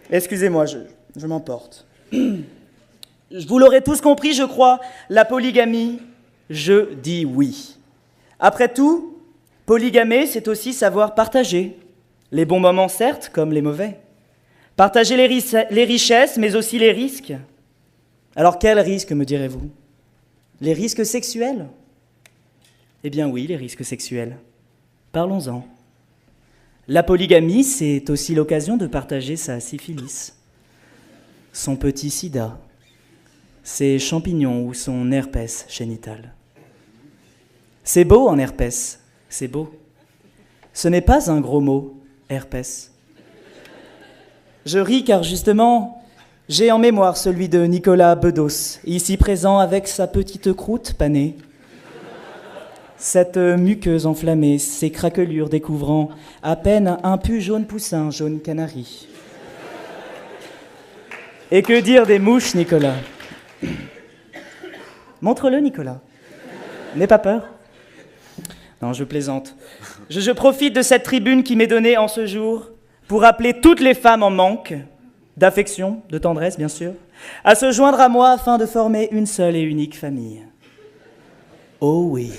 Excusez-moi, je m'emporte. Vous l'aurez tous compris, je crois, la polygamie Je dis oui. Après tout, polygamer, c'est aussi savoir partager. Les bons moments, certes, comme les mauvais. Partager les richesses, mais aussi les risques. Alors, quels risques, me direz-vous? Les risques sexuels? Eh bien oui, les risques sexuels. Parlons-en. La polygamie, c'est aussi l'occasion de partager sa syphilis, son petit sida, ses champignons ou son herpès génital. C'est beau en herpès, c'est beau. Ce n'est pas un gros mot, herpès. Je ris car justement, j'ai en mémoire celui de Nicolas Bedos, ici présent avec sa petite croûte panée. Cette muqueuse enflammée, ses craquelures découvrant à peine un pu jaune poussin, jaune canari. Et que dire des mouches, Nicolas? Montre-le, Nicolas. N'aie pas peur. Non, je plaisante. Je profite de cette tribune qui m'est donnée en ce jour pour appeler toutes les femmes en manque, d'affection, de tendresse, bien sûr, à se joindre à moi afin de former une seule et unique famille. Oh oui.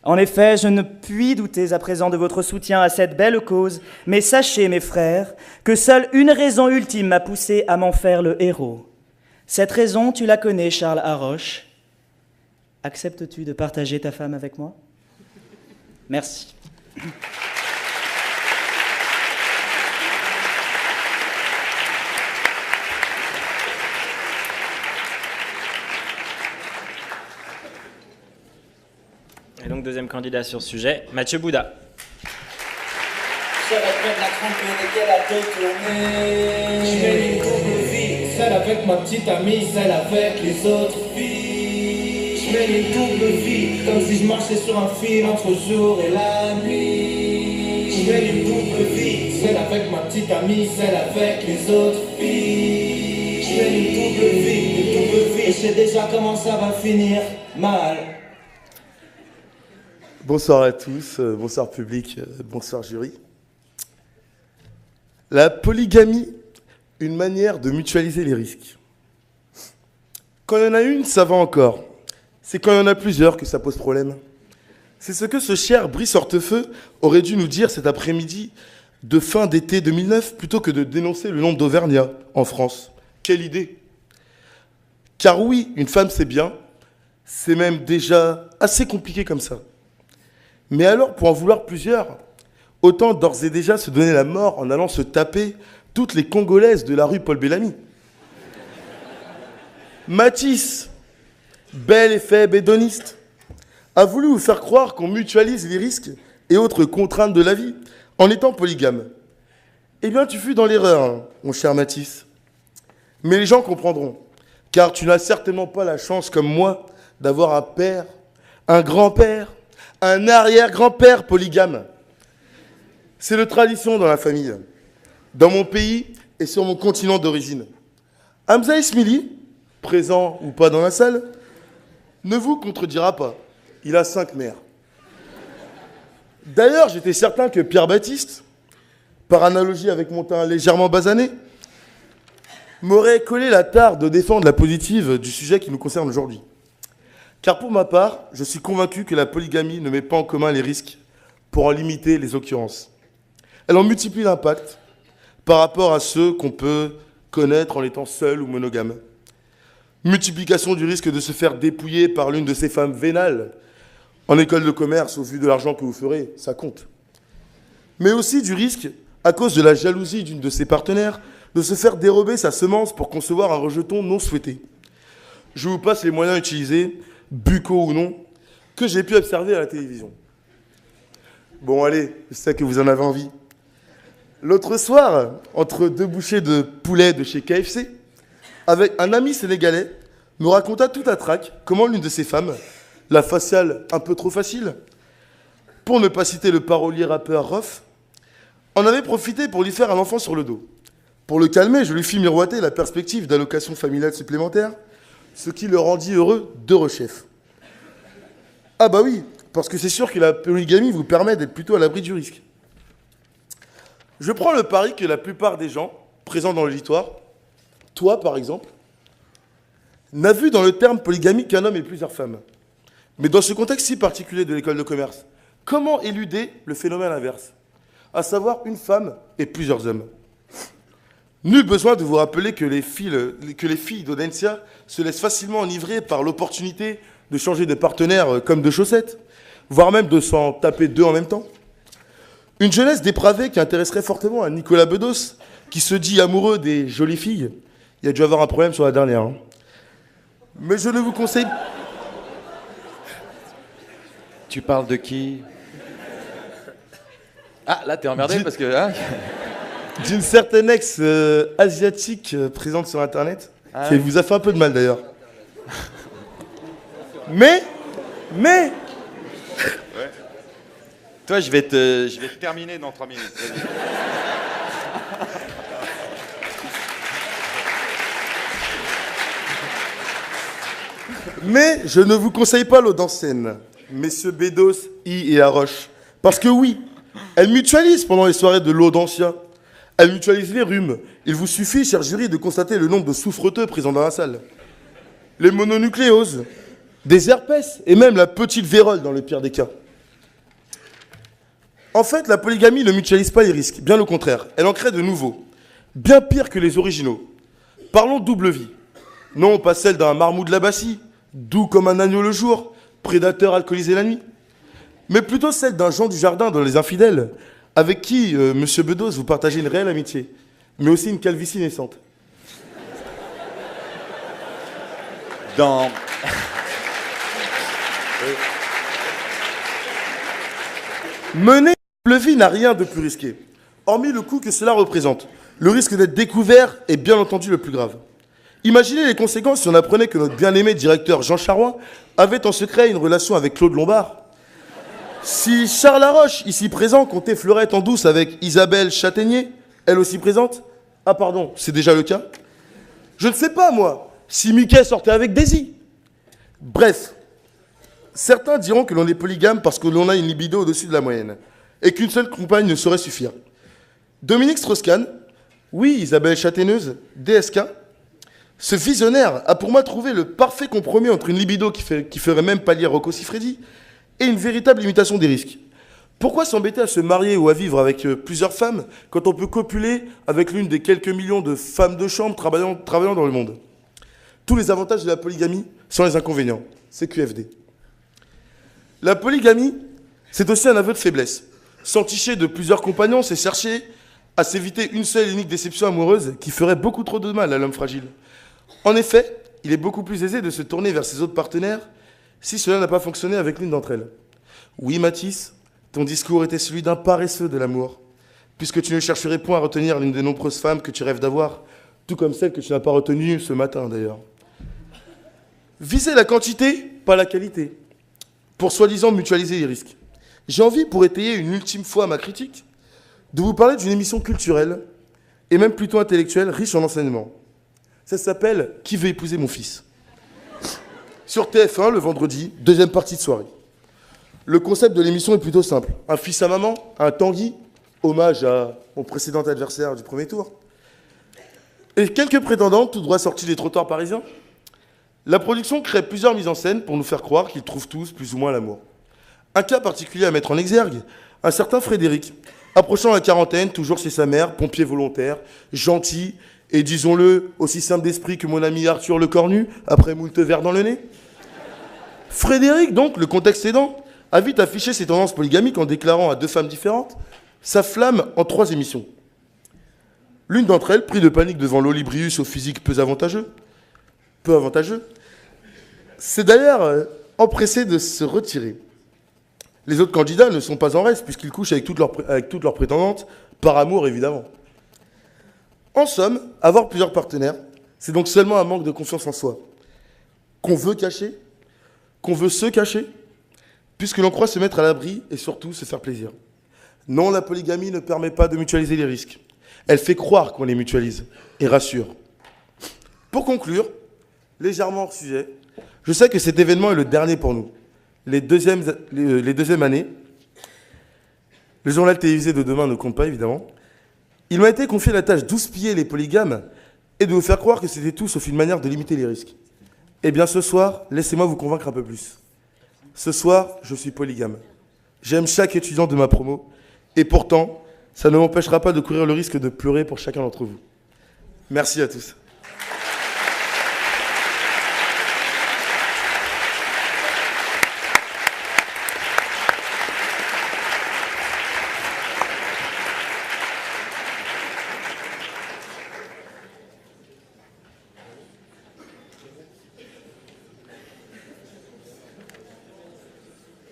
En effet, je ne puis douter à présent de votre soutien à cette belle cause, mais sachez, mes frères, que seule une raison ultime m'a poussé à m'en faire le héros. Cette raison, tu la connais, Charles Haroche. Acceptes-tu de partager ta femme avec moi? Merci. Et donc, deuxième candidat sur ce sujet, Mathieu Bouda. Je répète la crainte qu'elle a détourné. Je mets une double vie, celle avec ma petite amie, celle avec les autres filles. Je mets une double vie, comme si je marchais sur un fil entre le jour et la nuit. Je mets une double vie, celle avec ma petite amie, celle avec les autres filles. Je mets une double vie, et je sais déjà comment ça va finir mal. Bonsoir à tous, bonsoir public, bonsoir jury. La polygamie, une manière de mutualiser les risques. Quand il y en a une, ça va encore. C'est quand il y en a plusieurs que ça pose problème. C'est ce que ce cher Brice Hortefeux aurait dû nous dire cet après-midi de fin d'été 2009, plutôt que de dénoncer le nombre d'Auvergnats en France. Quelle idée! Car oui, une femme c'est bien, c'est même déjà assez compliqué comme ça. Mais alors, pour en vouloir plusieurs, autant d'ores et déjà se donner la mort en allant se taper toutes les Congolaises de la rue Paul Bellamy. Matisse, bel et faible hédoniste, a voulu vous faire croire qu'on mutualise les risques et autres contraintes de la vie en étant polygame. Eh bien, tu fus dans l'erreur, hein, mon cher Matisse. Mais les gens comprendront, car tu n'as certainement pas la chance, comme moi, d'avoir un père, un grand-père, un arrière-grand-père polygame. C'est de tradition dans la famille, dans mon pays et sur mon continent d'origine. Hamza Ismaili, présent ou pas dans la salle, ne vous contredira pas. Il a 5 mères. D'ailleurs, j'étais certain que Pierre Baptiste, par analogie avec mon teint légèrement basané, m'aurait collé la tare de défendre la positive du sujet qui nous concerne aujourd'hui. Car pour ma part, je suis convaincu que la polygamie ne met pas en commun les risques pour en limiter les occurrences. Elle en multiplie l'impact par rapport à ceux qu'on peut connaître en étant seul ou monogame. Multiplication du risque de se faire dépouiller par l'une de ces femmes vénales en école de commerce au vu de l'argent que vous ferez, ça compte. Mais aussi du risque, à cause de la jalousie d'une de ses partenaires, de se faire dérober sa semence pour concevoir un rejeton non souhaité. Je vous passe les moyens utilisés, buccaux ou non, que j'ai pu observer à la télévision. Bon, allez, je sais que vous en avez envie. L'autre soir, entre 2 bouchées de poulet de chez KFC, avec un ami sénégalais, me raconta tout à trac comment l'une de ces femmes, la faciale un peu trop facile, pour ne pas citer le parolier rappeur Rof, en avait profité pour lui faire un enfant sur le dos. Pour le calmer, je lui fis miroiter la perspective d'allocation familiale supplémentaire, ce qui le rendit heureux de rechef. Ah bah oui, parce que c'est sûr que la polygamie vous permet d'être plutôt à l'abri du risque. Je prends le pari que la plupart des gens présents dans l'auditoire, toi par exemple, n'a vu dans le terme polygamie qu'un homme et plusieurs femmes. Mais dans ce contexte si particulier de l'école de commerce, comment éluder le phénomène inverse, à savoir une femme et plusieurs hommes? Nul besoin de vous rappeler que les filles d'Audencia se laissent facilement enivrer par l'opportunité de changer de partenaire comme de chaussettes, voire même de s'en taper deux en même temps. Une jeunesse dépravée qui intéresserait fortement à Nicolas Bedos, qui se dit amoureux des jolies filles. Il y a dû avoir un problème sur la dernière. Hein. Mais je ne vous conseille... Tu parles de qui? Ah, là, t'es emmerdé parce que... Hein d'une certaine ex-asiatique présente sur Internet, qui vous a fait un peu de mal d'ailleurs. Mais... Ouais. Toi, je vais te terminer dans 3 minutes. Mais je ne vous conseille pas l'eau d'ancienne, messieurs Bedos, I et Haroche. Parce que oui, elle mutualise pendant les soirées de l'eau d'ancien. Elle mutualise les rhumes. Il vous suffit, cher jury, de constater le nombre de souffreteux présents dans la salle. Les mononucléoses, des herpès et même la petite vérole dans le pire des cas. En fait, la polygamie ne mutualise pas les risques, bien au contraire. Elle en crée de nouveaux, bien pires que les originaux. Parlons double vie. Non, pas celle d'un marmot de la Bassie, doux comme un agneau le jour, prédateur alcoolisé la nuit, mais plutôt celle d'un Jean du Jardin dans Les Infidèles, avec qui, monsieur Bedos, vous partagez une réelle amitié, mais aussi une calvitie naissante. Dans... Mener une double vie n'a rien de plus risqué, hormis le coût que cela représente. Le risque d'être découvert est bien entendu le plus grave. Imaginez les conséquences si on apprenait que notre bien-aimé directeur Jean Charrois avait en secret une relation avec Claude Lombard. Si Charles Laroche, ici présent, comptait fleurette en douce avec Isabelle Châtaignier, elle aussi présente. Ah pardon, c'est déjà le cas. Je ne sais pas, moi, si Mickey sortait avec Daisy. Bref, certains diront que l'on est polygame parce que l'on a une libido au-dessus de la moyenne et qu'une seule compagne ne saurait suffire. Dominique Strauss-Kahn, oui, Isabelle Châtaigneuse, DSK, ce visionnaire a pour moi trouvé le parfait compromis entre une libido qui ferait même pâlir Rocco Siffredi et une véritable limitation des risques. Pourquoi s'embêter à se marier ou à vivre avec plusieurs femmes quand on peut copuler avec l'une des quelques millions de femmes de chambre travaillant dans le monde? Tous les avantages de la polygamie sans les inconvénients. C'est QFD. La polygamie, c'est aussi un aveu de faiblesse. S'enticher de plusieurs compagnons, c'est chercher à s'éviter une seule et unique déception amoureuse qui ferait beaucoup trop de mal à l'homme fragile. En effet, il est beaucoup plus aisé de se tourner vers ses autres partenaires si cela n'a pas fonctionné avec l'une d'entre elles. Oui, Mathis, ton discours était celui d'un paresseux de l'amour, puisque tu ne chercherais point à retenir l'une des nombreuses femmes que tu rêves d'avoir, tout comme celle que tu n'as pas retenue ce matin d'ailleurs. Visez la quantité, pas la qualité, pour soi-disant mutualiser les risques. J'ai envie, pour étayer une ultime fois ma critique, de vous parler d'une émission culturelle, et même plutôt intellectuelle, riche en enseignements. Ça s'appelle « Qui veut épouser mon fils ?» Sur TF1, le vendredi, deuxième partie de soirée. Le concept de l'émission est plutôt simple. Un fils à maman, un Tanguy, hommage à mon précédent adversaire du premier tour, et quelques prétendants tout droit sortis des trottoirs parisiens. La production crée plusieurs mises en scène pour nous faire croire qu'ils trouvent tous plus ou moins l'amour. Un cas particulier à mettre en exergue, un certain Frédéric, approchant la quarantaine, toujours chez sa mère, pompier volontaire, gentil, et disons-le, aussi simple d'esprit que mon ami Arthur le Cornu, après moult verres dans le nez. Frédéric, donc, le contexte aidant, a vite affiché ses tendances polygamiques en déclarant à 2 femmes différentes sa flamme en 3 émissions. L'une d'entre elles, pris de panique devant l'Olibrius au physique peu avantageux, s'est d'ailleurs empressée de se retirer. Les autres candidats ne sont pas en reste, puisqu'ils couchent avec toutes leurs prétendantes, par amour évidemment. En somme, avoir plusieurs partenaires, c'est donc seulement un manque de confiance en soi, qu'on veut cacher, qu'on veut se cacher, puisque l'on croit se mettre à l'abri et surtout se faire plaisir. Non, la polygamie ne permet pas de mutualiser les risques. Elle fait croire qu'on les mutualise et rassure. Pour conclure, légèrement hors sujet, je sais que cet événement est le dernier pour nous. Les deuxièmes années, le journal télévisé de demain ne compte pas évidemment. Il m'a été confié la tâche d'houspiller les polygames et de vous faire croire que c'était tout sauf une manière de limiter les risques. Eh bien ce soir, laissez-moi vous convaincre un peu plus. Ce soir, je suis polygame. J'aime chaque étudiant de ma promo, et pourtant, ça ne m'empêchera pas de courir le risque de pleurer pour chacun d'entre vous. Merci à tous.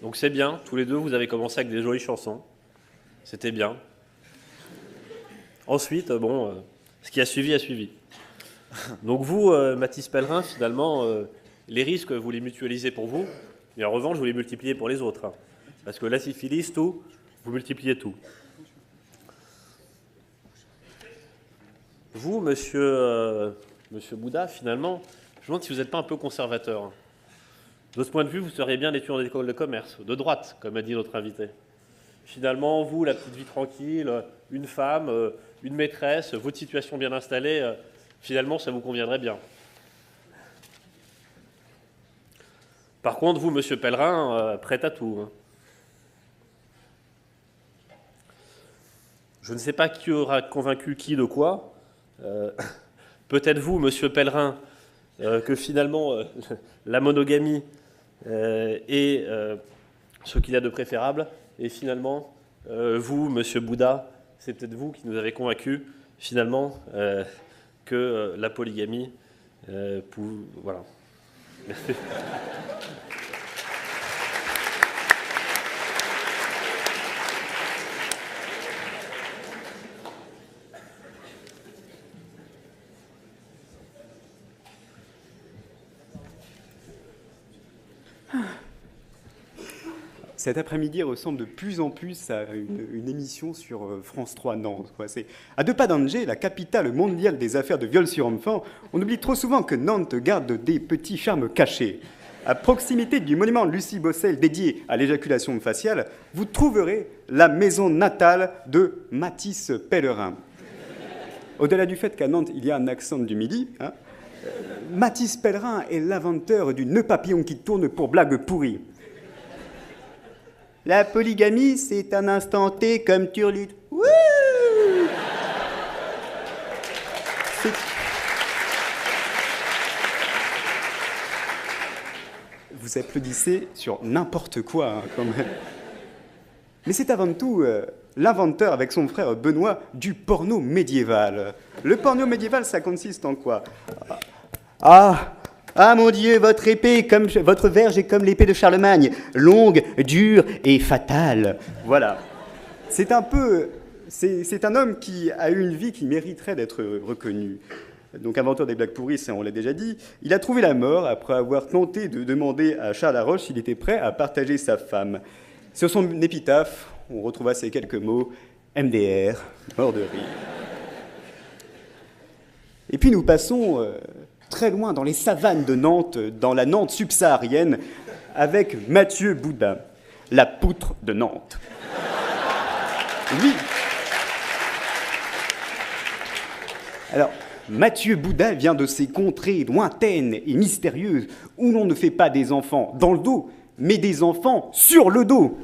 Donc c'est bien, tous les deux, vous avez commencé avec des jolies chansons. C'était bien. Ensuite, ce qui a suivi a suivi. Donc vous, Mathis Pellerin, finalement, les risques, vous les mutualisez pour vous, mais en revanche, vous les multipliez pour les autres. Hein. Parce que la syphilis, tout, vous multipliez tout. Vous, monsieur Bouddha, finalement, je me demande si vous n'êtes pas un peu conservateur. Hein. De ce point de vue, vous seriez bien étudiant d'école de commerce, de droite, comme a dit notre invité. Finalement, vous, la petite vie tranquille, une femme, une maîtresse, votre situation bien installée, finalement, ça vous conviendrait bien. Par contre, vous, monsieur Pellerin, prêt à tout. Hein. Je ne sais pas qui aura convaincu qui de quoi. Peut-être vous, monsieur Pellerin, que finalement, la monogamie est ce qu'il y a de préférable. Et finalement, vous, monsieur Bouddha, c'est peut-être vous qui nous avez convaincus, finalement, que la polygamie, voilà. Merci. Cet après-midi ressemble de plus en plus à une émission sur France 3 Nantes. C'est à 2 pas d'Angers, la capitale mondiale des affaires de viol sur enfants. On oublie trop souvent que Nantes garde des petits charmes cachés. À proximité du monument Lucie Bossel dédié à l'éjaculation faciale, vous trouverez la maison natale de Mathis Pellerin. Au-delà du fait qu'à Nantes, il y a un accent du Midi, hein, Mathis Pellerin est l'inventeur du nœud papillon qui tourne pour blague pourrie. La polygamie, c'est un instant T comme turlute. Wouh! Vous applaudissez sur n'importe quoi, hein, quand même. Mais c'est avant tout l'inventeur, avec son frère Benoît, du porno médiéval. Le porno médiéval, ça consiste en quoi? Ah mon Dieu, votre épée, votre verge est comme l'épée de Charlemagne, longue, dure et fatale. Voilà. C'est un homme qui a eu une vie qui mériterait d'être reconnu. Donc inventeur des blagues pourries, ça on l'a déjà dit. Il a trouvé la mort après avoir tenté de demander à Charles Laroche s'il était prêt à partager sa femme. Sur son épitaphe, on retrouva ces quelques mots, MDR, mort de rire. Et puis nous passons très loin dans les savanes de Nantes, dans la Nantes subsaharienne, avec Mathieu Bouddha, la poutre de Nantes. Oui. Alors, Mathieu Bouddha vient de ces contrées lointaines et mystérieuses où l'on ne fait pas des enfants dans le dos, mais des enfants sur le dos.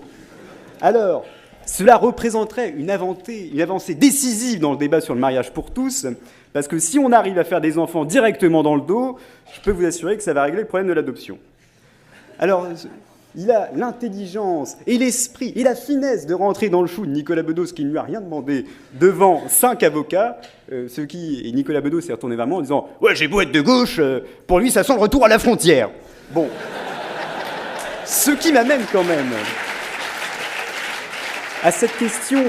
Alors, cela représenterait une avancée décisive dans le débat sur le mariage pour tous, parce que si on arrive à faire des enfants directement dans le dos, je peux vous assurer que ça va régler le problème de l'adoption. Alors, il a l'intelligence et l'esprit et la finesse de rentrer dans le chou de Nicolas Bedos, qui ne lui a rien demandé, devant 5 avocats, et Nicolas Bedos s'est retourné vers moi en disant « Ouais, j'ai beau être de gauche, pour lui, ça sent le retour à la frontière. » Bon. Ce qui m'amène quand même à cette question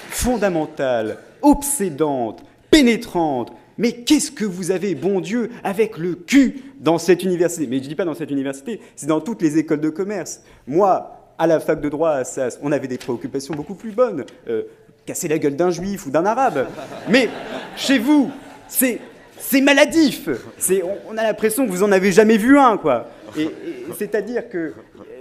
fondamentale, obsédante, pénétrante. Mais qu'est-ce que vous avez, bon Dieu, avec le cul dans cette université? Mais je ne dis pas dans cette université, c'est dans toutes les écoles de commerce. Moi, à la fac de droit à Assas, on avait des préoccupations beaucoup plus bonnes. Casser la gueule d'un juif ou d'un arabe. Mais chez vous, c'est maladif. On a l'impression que vous n'en avez jamais vu un, quoi. Et c'est-à-dire que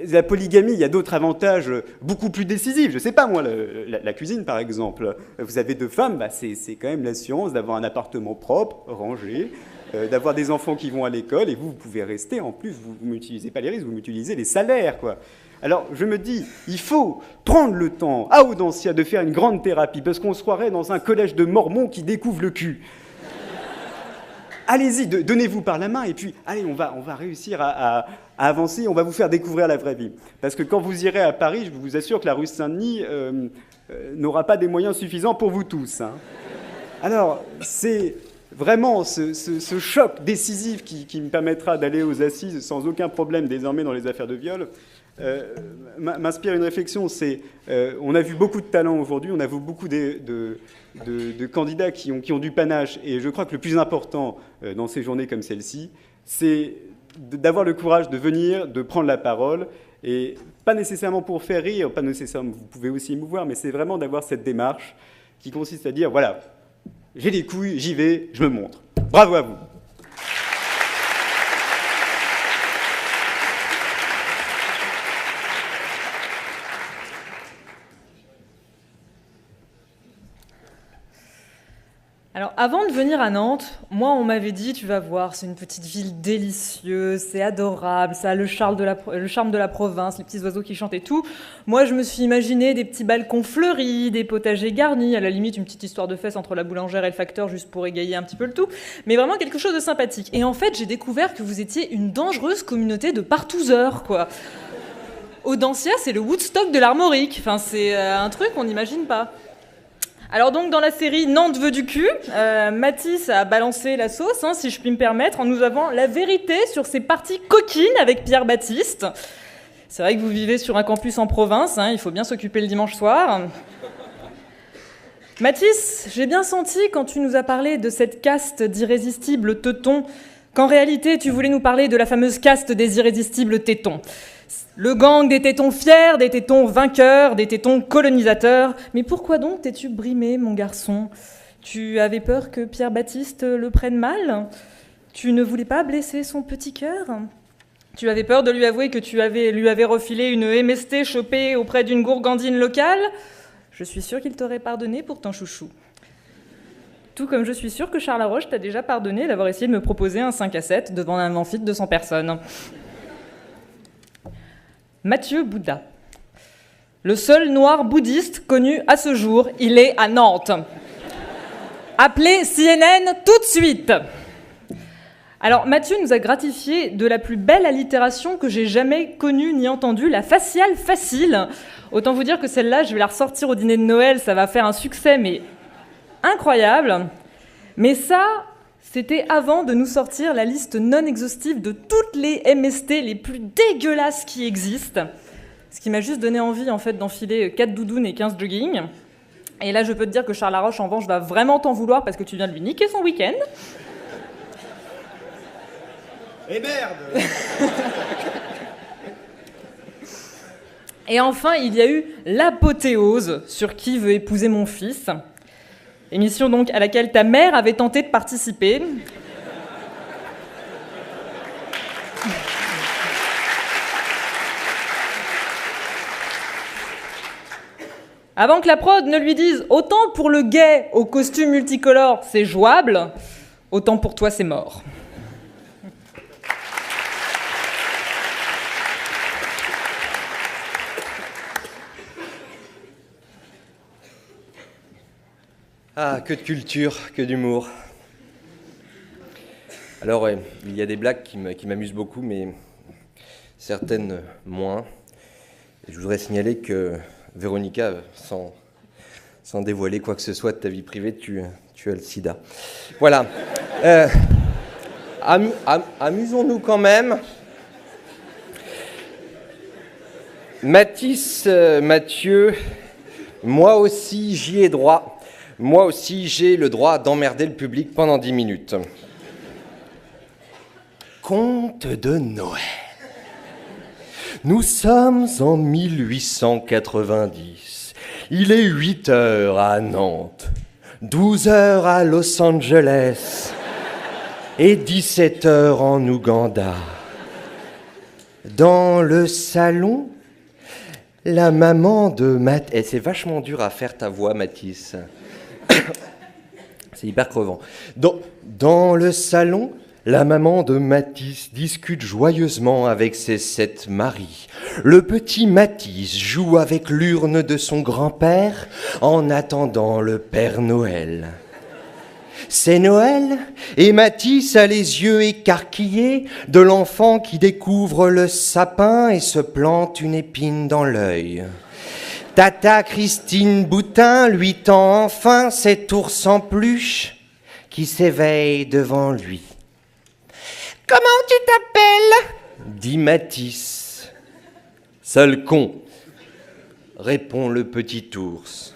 la polygamie, il y a d'autres avantages beaucoup plus décisifs. Je ne sais pas, moi, la cuisine, par exemple. Vous avez 2 femmes, c'est quand même l'assurance d'avoir un appartement propre, rangé, d'avoir des enfants qui vont à l'école, et vous pouvez rester, en plus, vous n'utilisez pas les risques, vous m'utilisez les salaires, quoi. Alors, je me dis, il faut prendre le temps, à Audencia, de faire une grande thérapie, parce qu'on se croirait dans un collège de mormons qui découvre le cul. Allez-y, donnez-vous par la main, et puis, allez, on va réussir à avancer, on va vous faire découvrir la vraie vie. Parce que quand vous irez à Paris, je vous assure que la rue Saint-Denis n'aura pas des moyens suffisants pour vous tous, hein. Alors, c'est vraiment ce choc décisif qui me permettra d'aller aux assises sans aucun problème désormais dans les affaires de viol, m'inspire une réflexion. On a vu beaucoup de talents aujourd'hui, on a vu beaucoup de candidats qui ont du panache, et je crois que le plus important dans ces journées comme celle-ci, c'est d'avoir le courage de venir, de prendre la parole, et pas nécessairement pour faire rire, pas nécessairement, vous pouvez aussi émouvoir, mais c'est vraiment d'avoir cette démarche qui consiste à dire, voilà, j'ai les couilles, j'y vais, je me montre. Bravo à vous. Alors, avant de venir à Nantes, moi, on m'avait dit, tu vas voir, c'est une petite ville délicieuse, c'est adorable, ça a le charme de la province, les petits oiseaux qui chantent et tout. Moi, je me suis imaginé des petits balcons fleuris, des potagers garnis, à la limite, une petite histoire de fesses entre la boulangère et le facteur, juste pour égayer un petit peu le tout, mais vraiment quelque chose de sympathique. Et en fait, j'ai découvert que vous étiez une dangereuse communauté de partouzeurs, quoi. Audencia, c'est le Woodstock de l'Armorique. Enfin, c'est un truc qu'on n'imagine pas. Alors donc dans la série Nantes veut du cul, Mathis a balancé la sauce, hein, si je puis me permettre, en nous avons la vérité sur ses parties coquines avec Pierre Baptiste. C'est vrai que vous vivez sur un campus en province, hein, il faut bien s'occuper le dimanche soir. Mathis, j'ai bien senti quand tu nous as parlé de cette caste d'irrésistibles teutons, qu'en réalité tu voulais nous parler de la fameuse caste des irrésistibles tétons. Le gang des tétons fiers, des tétons vainqueurs, des tétons colonisateurs. Mais pourquoi donc t'es-tu brimé, mon garçon? Tu avais peur que Pierre Baptiste le prenne mal? Tu ne voulais pas blesser son petit cœur? Tu avais peur de lui avouer que lui avais refilé une MST chopée auprès d'une gourgandine locale? Je suis sûre qu'il t'aurait pardonné pour ton chouchou. Tout comme je suis sûre que Charles Laroche t'a déjà pardonné d'avoir essayé de me proposer un 5 à 7 devant un amphithéâtre de 100 personnes. Mathieu Bouddha. Le seul noir bouddhiste connu à ce jour, il est à Nantes. Appelez CNN tout de suite. Alors, Mathieu nous a gratifié de la plus belle allitération que j'ai jamais connue ni entendue, la faciale facile. Autant vous dire que celle-là, je vais la ressortir au dîner de Noël, ça va faire un succès, mais incroyable. Mais ça, c'était avant de nous sortir la liste non exhaustive de toutes les MST les plus dégueulasses qui existent. Ce qui m'a juste donné envie, en fait, d'enfiler 4 doudounes et 15 joggings. Et là, je peux te dire que Charles Laroche, en revanche, va vraiment t'en vouloir parce que tu viens de lui niquer son week-end. Et merde. Et enfin, il y a eu l'apothéose sur Qui veut épouser mon fils. Émission donc à laquelle ta mère avait tenté de participer. Avant que la prod ne lui dise « Autant pour le gay au costume multicolore, c'est jouable, autant pour toi, c'est mort ». Ah, que de culture, que d'humour. Alors, ouais, il y a des blagues qui m'amusent beaucoup, mais certaines moins. Et je voudrais signaler que, Véronica, sans dévoiler quoi que ce soit de ta vie privée, tu as le sida. Voilà. Amusons-nous quand même. Mathis, Mathieu, moi aussi j'y ai droit. Moi aussi, j'ai le droit d'emmerder le public pendant 10 minutes. Conte de Noël. Nous sommes en 1890. Il est 8 heures à Nantes, 12 heures à Los Angeles et 17 heures en Ouganda. Dans le salon, la maman de Mathis... Et c'est vachement dur à faire ta voix, Mathis. C'est hyper crevant. Dans le salon, la maman de Matisse discute joyeusement avec ses 7 maris. Le petit Matisse joue avec l'urne de son grand-père en attendant le Père Noël. C'est Noël et Matisse a les yeux écarquillés de l'enfant qui découvre le sapin et se plante une épine dans l'œil. Tata Christine Boutin lui tend enfin cet ours en peluche qui s'éveille devant lui. « Comment tu t'appelles » dit Matisse. « Sale con » répond le petit ours.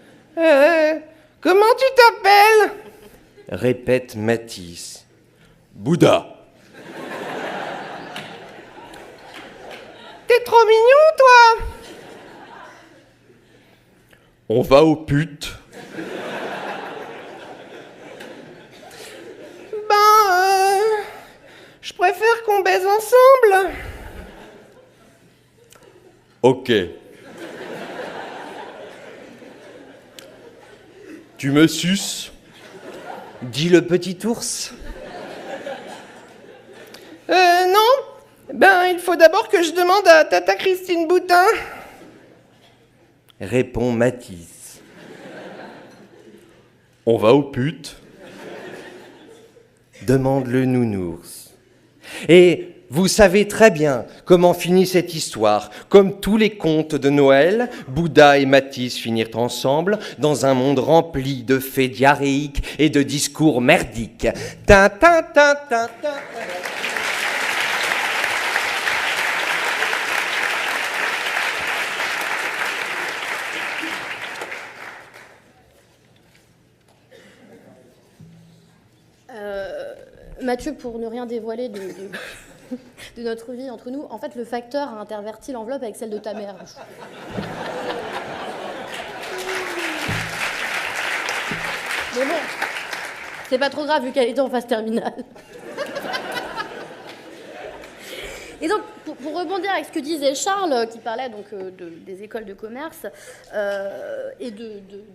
« Comment tu t'appelles » répète Matisse. « Bouddha. »« T'es trop mignon, toi !»« On va aux putes. » Je préfère qu'on baise ensemble. Ok. Tu me suces ? Dit le petit ours. Non. Il faut d'abord que je demande à Tata Christine Boutin. Répond Matisse. On va aux putes ? Demande le nounours. Et vous savez très bien comment finit cette histoire. Comme tous les contes de Noël, Bouddha et Matisse finirent ensemble dans un monde rempli de faits diarrhéiques et de discours merdiques. Tin, tin, tin, tin, tin. Mathieu, pour ne rien dévoiler de notre vie entre nous, en fait, le facteur a interverti l'enveloppe avec celle de ta mère. Mais bon, c'est pas trop grave vu qu'elle était en phase terminale. Et donc, pour rebondir avec ce que disait Charles, qui parlait donc des écoles de commerce et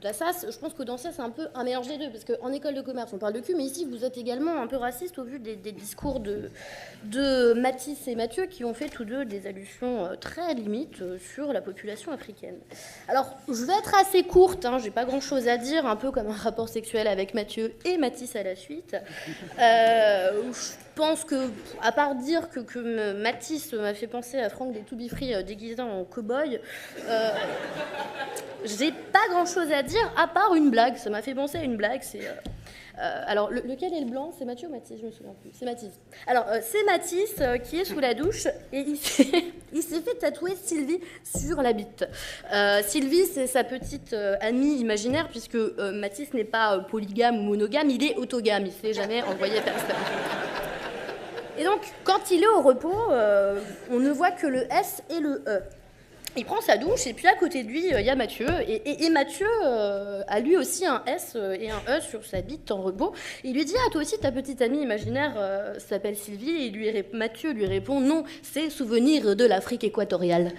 d'Assas, je pense que dans ça, c'est un peu un mélange des deux, parce qu'en école de commerce, on parle de cul, mais ici, vous êtes également un peu raciste au vu des discours de Matisse et Mathieu, qui ont fait tous deux des allusions très limites sur la population africaine. Alors, je vais être assez courte, hein, j'ai pas grand-chose à dire, un peu comme un rapport sexuel avec Mathieu et Matisse à la suite. Je pense que, à part dire que Matisse m'a fait penser à Franck des To Be Free déguisé en cow-boy, j'ai pas grand-chose à dire, à part une blague. Ça m'a fait penser à une blague, c'est... alors, lequel est le blanc? C'est Mathieu ou Matisse? Je me souviens plus. C'est Matisse. Alors, c'est Matisse qui est sous la douche et il s'est fait tatouer Sylvie sur la bite. Sylvie, c'est sa petite amie imaginaire, puisque Matisse n'est pas polygame ou monogame, il est autogame. Il ne s'est jamais envoyé personne. Et donc, quand il est au repos, on ne voit que le S et le E. Il prend sa douche et puis à côté de lui, il y a Mathieu. Et Mathieu a lui aussi un S et un E sur sa bite en repos. Il lui dit « Ah, toi aussi, ta petite amie imaginaire s'appelle Sylvie ?» Et Mathieu lui répond « Non, c'est souvenir de l'Afrique équatoriale. »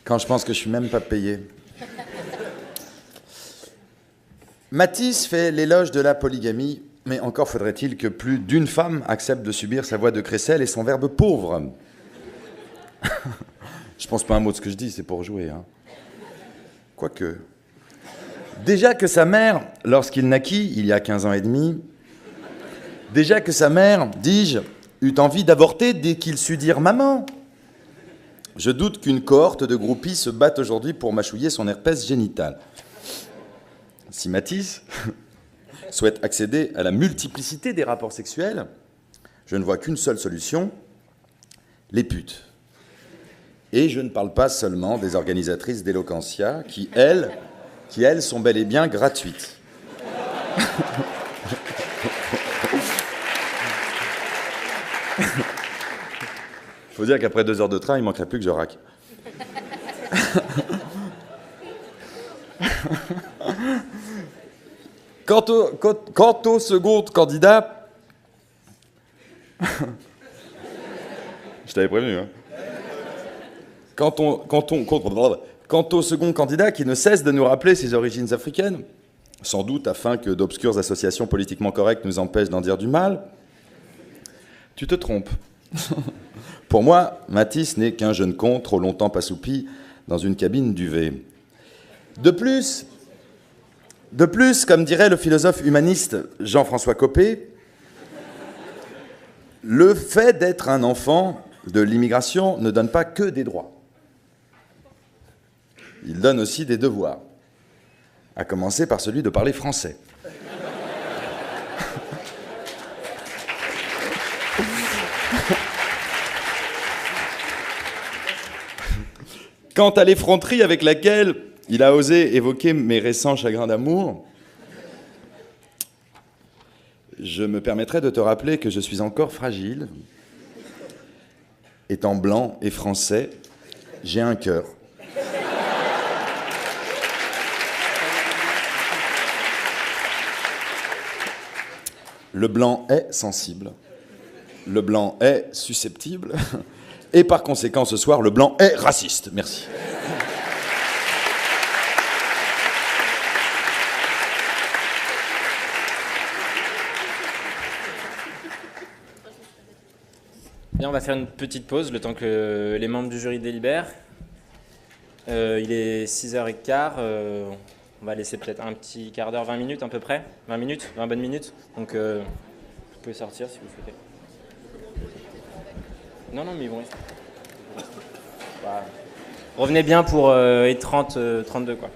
Quand je pense que je suis même pas payé. Matisse fait l'éloge de la polygamie, mais encore faudrait-il que plus d'une femme accepte de subir sa voix de crécelle et son verbe pauvre. Je pense pas un mot de ce que je dis, c'est pour jouer. Hein. Quoique. Déjà que sa mère, lorsqu'il naquit, il y a 15 ans et demi, déjà que sa mère, dis-je, eut envie d'avorter dès qu'il sut dire « maman ». Je doute qu'une cohorte de groupies se batte aujourd'hui pour mâchouiller son herpès génital. Si Matisse souhaite accéder à la multiplicité des rapports sexuels, je ne vois qu'une seule solution, les putes. Et je ne parle pas seulement des organisatrices d'Eloquentia, qui, elles, sont bel et bien gratuites. Il faut dire qu'après 2 heures de train, il ne manquerait plus que je raque. Quant au second candidat... Je t'avais prévenu, hein. Quant au second candidat qui ne cesse de nous rappeler ses origines africaines, sans doute afin que d'obscures associations politiquement correctes nous empêchent d'en dire du mal, tu te trompes. Pour moi, Matisse n'est qu'un jeune con trop longtemps assoupi dans une cabine d'UV. De plus, comme dirait le philosophe humaniste Jean-François Copé, le fait d'être un enfant de l'immigration ne donne pas que des droits. Il donne aussi des devoirs, à commencer par celui de parler français. Quant à l'effronterie avec laquelle il a osé évoquer mes récents chagrins d'amour, je me permettrai de te rappeler que je suis encore fragile. Étant blanc et français, j'ai un cœur. Le blanc est sensible, le blanc est susceptible, et par conséquent, ce soir, le blanc est raciste. Merci. Bien, on va faire une petite pause, le temps que les membres du jury délibèrent. Il est 6h15, on va laisser peut-être un petit quart d'heure, 20 minutes à peu près. 20 minutes, 20 bonnes minutes. Donc, vous pouvez sortir si vous souhaitez. Non, mais ils vont rester. Voilà. Revenez bien pour E30, 32, quoi.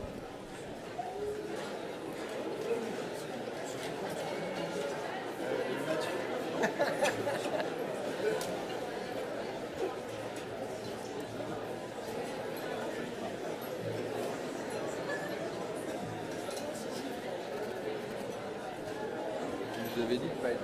Je vous avais dit de pas être...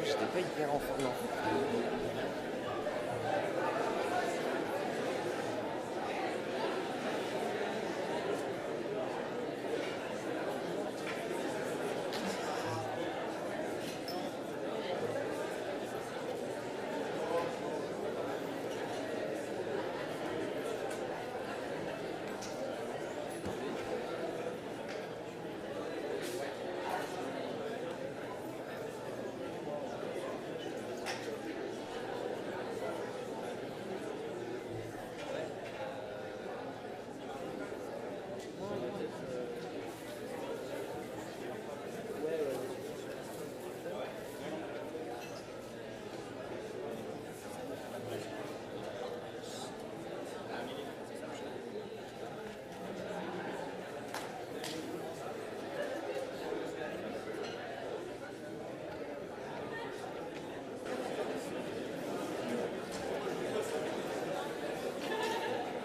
J'étais pas hyper enfant, non.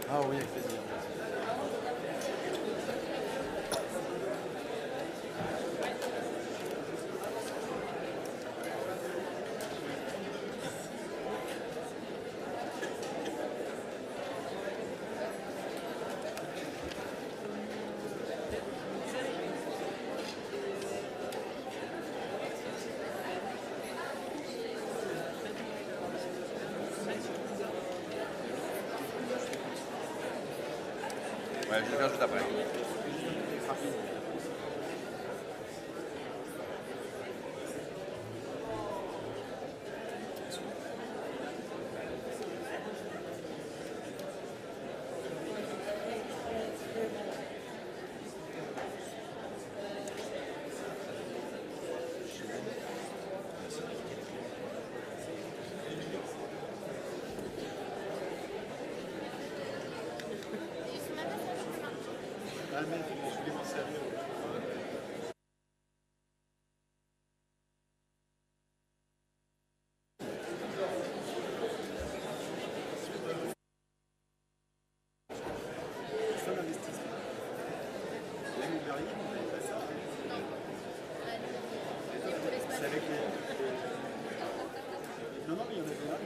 Ah oui, avec plaisir. Ouais, je vais faire juste après. Non, mais il y en avait un.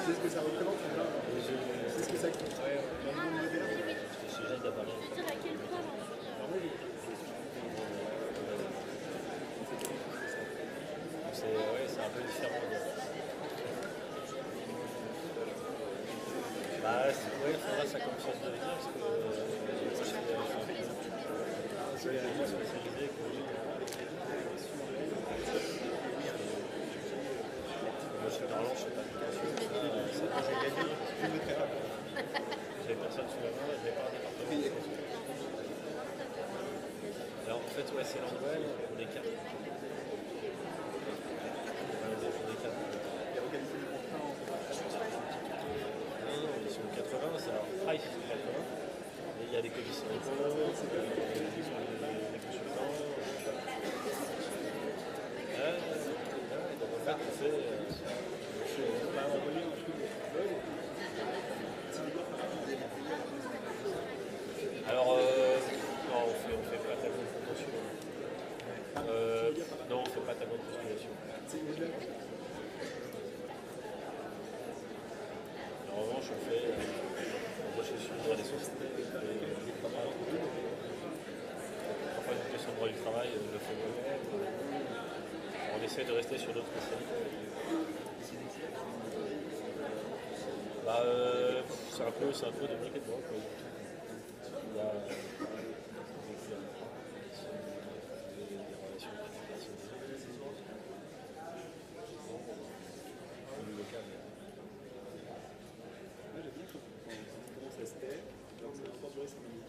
C'est ce que ça représente, c'est ce que ça coûte. C'est un peu différent. Bah, il faudra que ça commence à se devenir parce que c'est les réseaux spécialisés moi, je suis parlant, je ne sais pas ça j'ai gagné. J'ai personne sous la main, je n'ai pas un département. Alors en fait, ouais, c'est l'Andwell, on est 4. Non, ils sont 80, c'est alors Price, c'est 80. Et il y a des commissions des consultants. Donc en fait, on fait. Alors, non, on fait pas tellement de promotion. Non, on fait pas tellement de postulation. En revanche, on fait embaucher sur le droit des sociétés. Parfois, une question de droit du travail, je le fais moi-même. On essaie de rester sur d'autres spécialités. Bah, c'est un peu de briques et de broc. Il y a des relations locales. Moi, j'aime bien comment ça se tait, alors que ça va encore durer 5 minutes.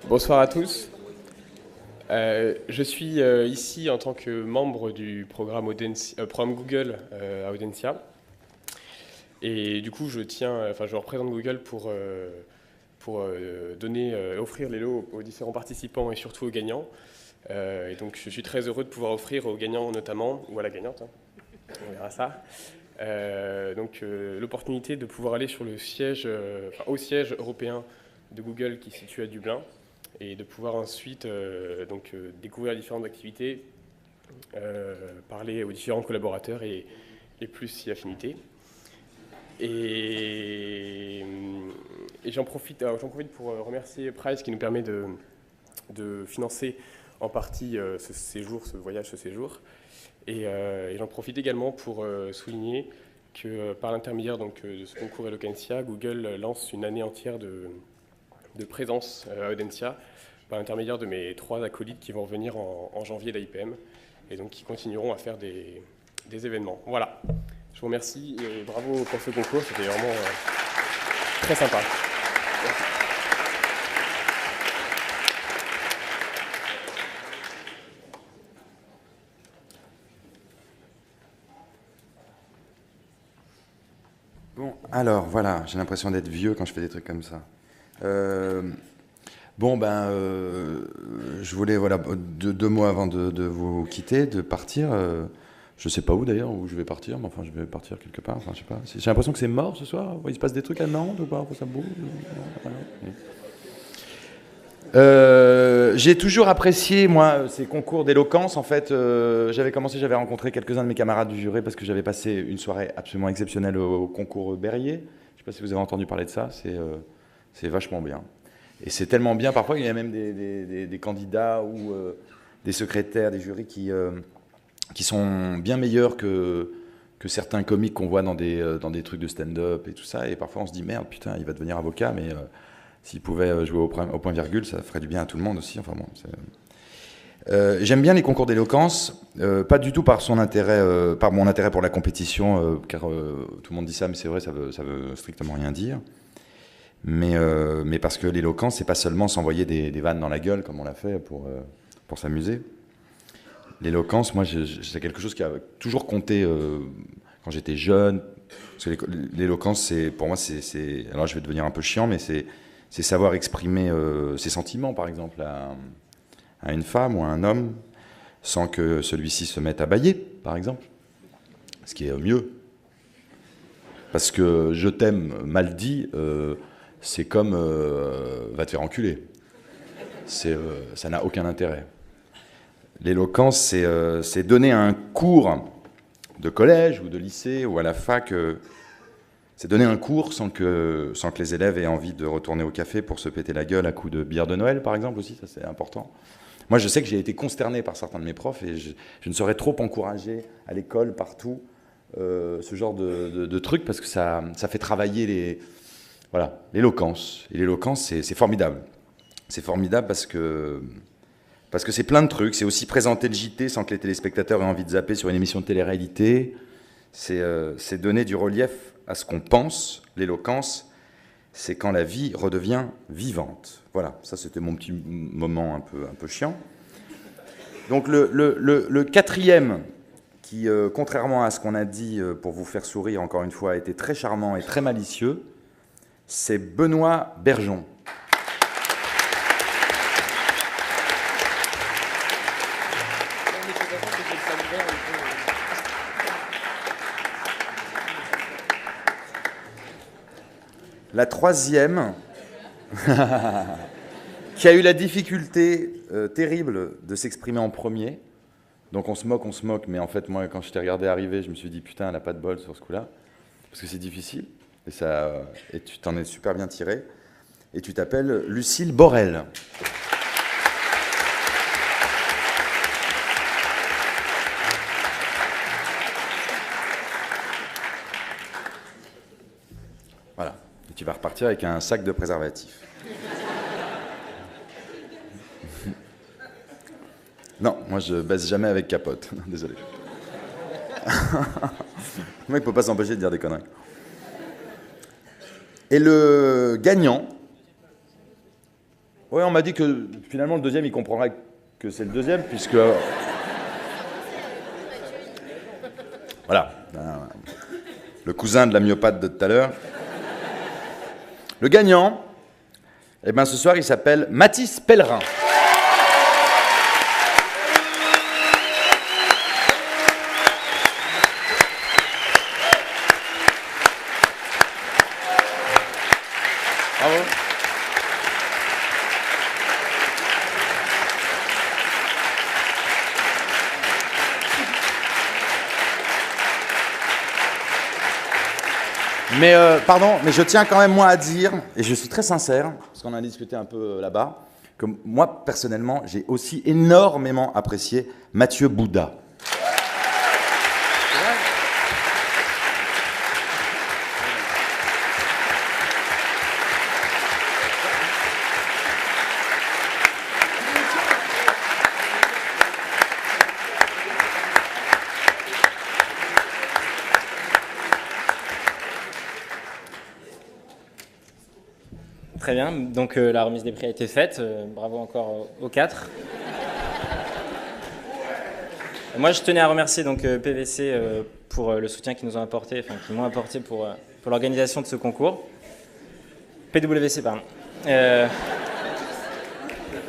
Bonsoir à tous. Je suis ici en tant que membre du programme Google à Audencia. Et du coup, je représente Google pour offrir les lots aux différents participants et surtout aux gagnants. Et donc, je suis très heureux de pouvoir offrir aux gagnants notamment, ou à la gagnante, on verra ça, l'opportunité de pouvoir aller sur au siège européen de Google qui se situe à Dublin et de pouvoir ensuite découvrir différentes activités, parler aux différents collaborateurs et plus si affinité. Et j'en profite pour remercier Price qui nous permet de financer en partie ce séjour. Et j'en profite également pour souligner que par l'intermédiaire de ce concours Eloquentia, Google lance une année entière de présence à Audencia, par l'intermédiaire de mes 3 acolytes qui vont revenir en janvier d'AIPM, et donc qui continueront à faire des événements. Voilà, je vous remercie et bravo pour ce concours, c'était vraiment très sympa. Bon, alors voilà, j'ai l'impression d'être vieux quand je fais des trucs comme ça. Je voulais, voilà, deux mots avant de vous quitter, de partir. Je sais pas où d'ailleurs, où je vais partir, mais enfin je vais partir quelque part. Enfin, je sais pas. J'ai l'impression que c'est mort ce soir. Il se passe des trucs à Nantes ou pas? Ça bouge. J'ai toujours apprécié, moi, ces concours d'éloquence. En fait, j'avais rencontré quelques-uns de mes camarades du jury parce que j'avais passé une soirée absolument exceptionnelle au concours Berryer. Je sais pas si vous avez entendu parler de ça. C'est vachement bien. Et c'est tellement bien, parfois, il y a même des candidats ou des secrétaires, des jurys qui sont bien meilleurs que certains comiques qu'on voit dans des trucs de stand-up et tout ça. Et parfois, on se dit, merde, putain, il va devenir avocat, mais s'il pouvait jouer au point-virgule, ça ferait du bien à tout le monde aussi. Enfin bon, j'aime bien les concours d'éloquence, pas du tout par mon intérêt pour la compétition, car tout le monde dit ça, mais c'est vrai, ça veut strictement rien dire. Mais parce que l'éloquence, c'est pas seulement s'envoyer des vannes dans la gueule, comme on l'a fait pour s'amuser. L'éloquence, moi, c'est quelque chose qui a toujours compté quand j'étais jeune. L'éloquence, pour moi, alors je vais devenir un peu chiant, mais c'est savoir exprimer ses sentiments, par exemple, à une femme ou à un homme, sans que celui-ci se mette à bâiller, par exemple. Ce qui est mieux. Parce que je t'aime mal dit, c'est comme va te faire enculer. Ça n'a aucun intérêt. L'éloquence, c'est donner un cours de collège ou de lycée ou à la fac. C'est donner un cours sans que les élèves aient envie de retourner au café pour se péter la gueule à coups de bière de Noël, par exemple, aussi, ça c'est important. Moi, je sais que j'ai été consterné par certains de mes profs et je ne saurais trop encourager à l'école, partout, ce genre de trucs parce que ça fait travailler l'éloquence. Et l'éloquence, c'est formidable. C'est formidable parce que c'est plein de trucs. C'est aussi présenter le JT sans que les téléspectateurs aient envie de zapper sur une émission de télé-réalité. C'est donner du relief à ce qu'on pense. L'éloquence, c'est quand la vie redevient vivante. Voilà, ça c'était mon petit moment un peu chiant. Donc le quatrième, qui, contrairement à ce qu'on a dit pour vous faire sourire, encore une fois, a été très charmant et très malicieux, c'est Benoît Bergeon. La troisième, qui a eu la difficulté terrible de s'exprimer en premier. Donc on se moque, mais en fait, moi, quand je t'ai regardé arriver, je me suis dit, putain, elle n'a pas de bol sur ce coup-là, parce que c'est difficile, et tu t'en es super bien tiré. Et tu t'appelles Lucille Borel. Voilà. Et tu vas repartir avec un sac de préservatifs. Non, moi je baisse jamais avec capote. Désolé. Le mec peut pas s'empêcher de dire des conneries. Et le gagnant, ouais, on m'a dit que finalement le deuxième il comprendra que c'est le deuxième puisque voilà, le cousin de la myopathe de tout à l'heure. Le gagnant, eh ben ce soir il s'appelle Mathis Pellerin. Bravo. Mais pardon, mais je tiens quand même moi à dire, et je suis très sincère, parce qu'on a discuté un peu là-bas, que moi personnellement, j'ai aussi énormément apprécié Mathieu Bouda. Très bien, donc la remise des prix a été faite. Bravo encore aux 4. Moi, je tenais à remercier donc PVC pour le soutien qu'ils nous ont apporté, enfin qu'ils m'ont apporté pour l'organisation de ce concours. PWC, pardon. Je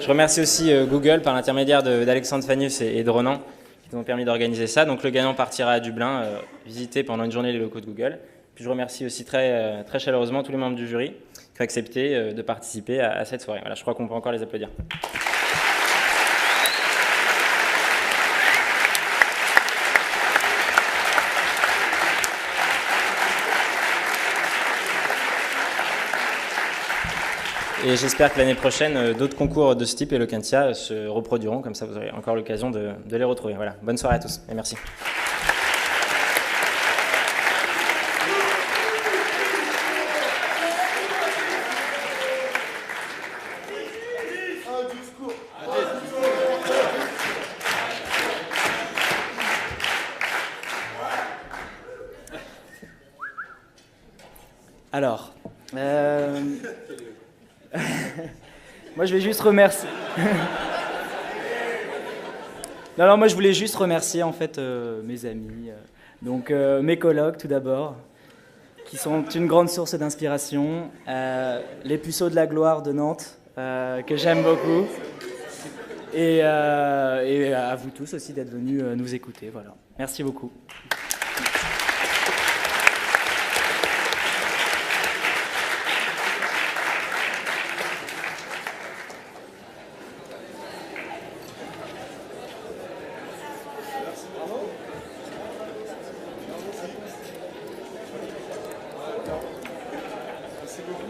remercie aussi Google par l'intermédiaire d'Alexandre Fagnus et de Ronan qui nous ont permis d'organiser ça. Donc le gagnant partira à Dublin visiter pendant une journée les locaux de Google. Puis je remercie aussi très chaleureusement tous les membres du jury qui ont accepté de participer à cette soirée. Voilà, je crois qu'on peut encore les applaudir. Et j'espère que l'année prochaine, d'autres concours de ce type Eloquentia se reproduiront, comme ça vous aurez encore l'occasion de les retrouver. Voilà, bonne soirée à tous et merci. Alors, moi je vais juste remercier. Non, moi je voulais juste remercier en fait mes amis, donc mes colocs tout d'abord, qui sont une grande source d'inspiration, les puceaux de la gloire de Nantes, que j'aime beaucoup, et à vous tous aussi d'être venus nous écouter. Voilà, merci beaucoup. Merci beaucoup.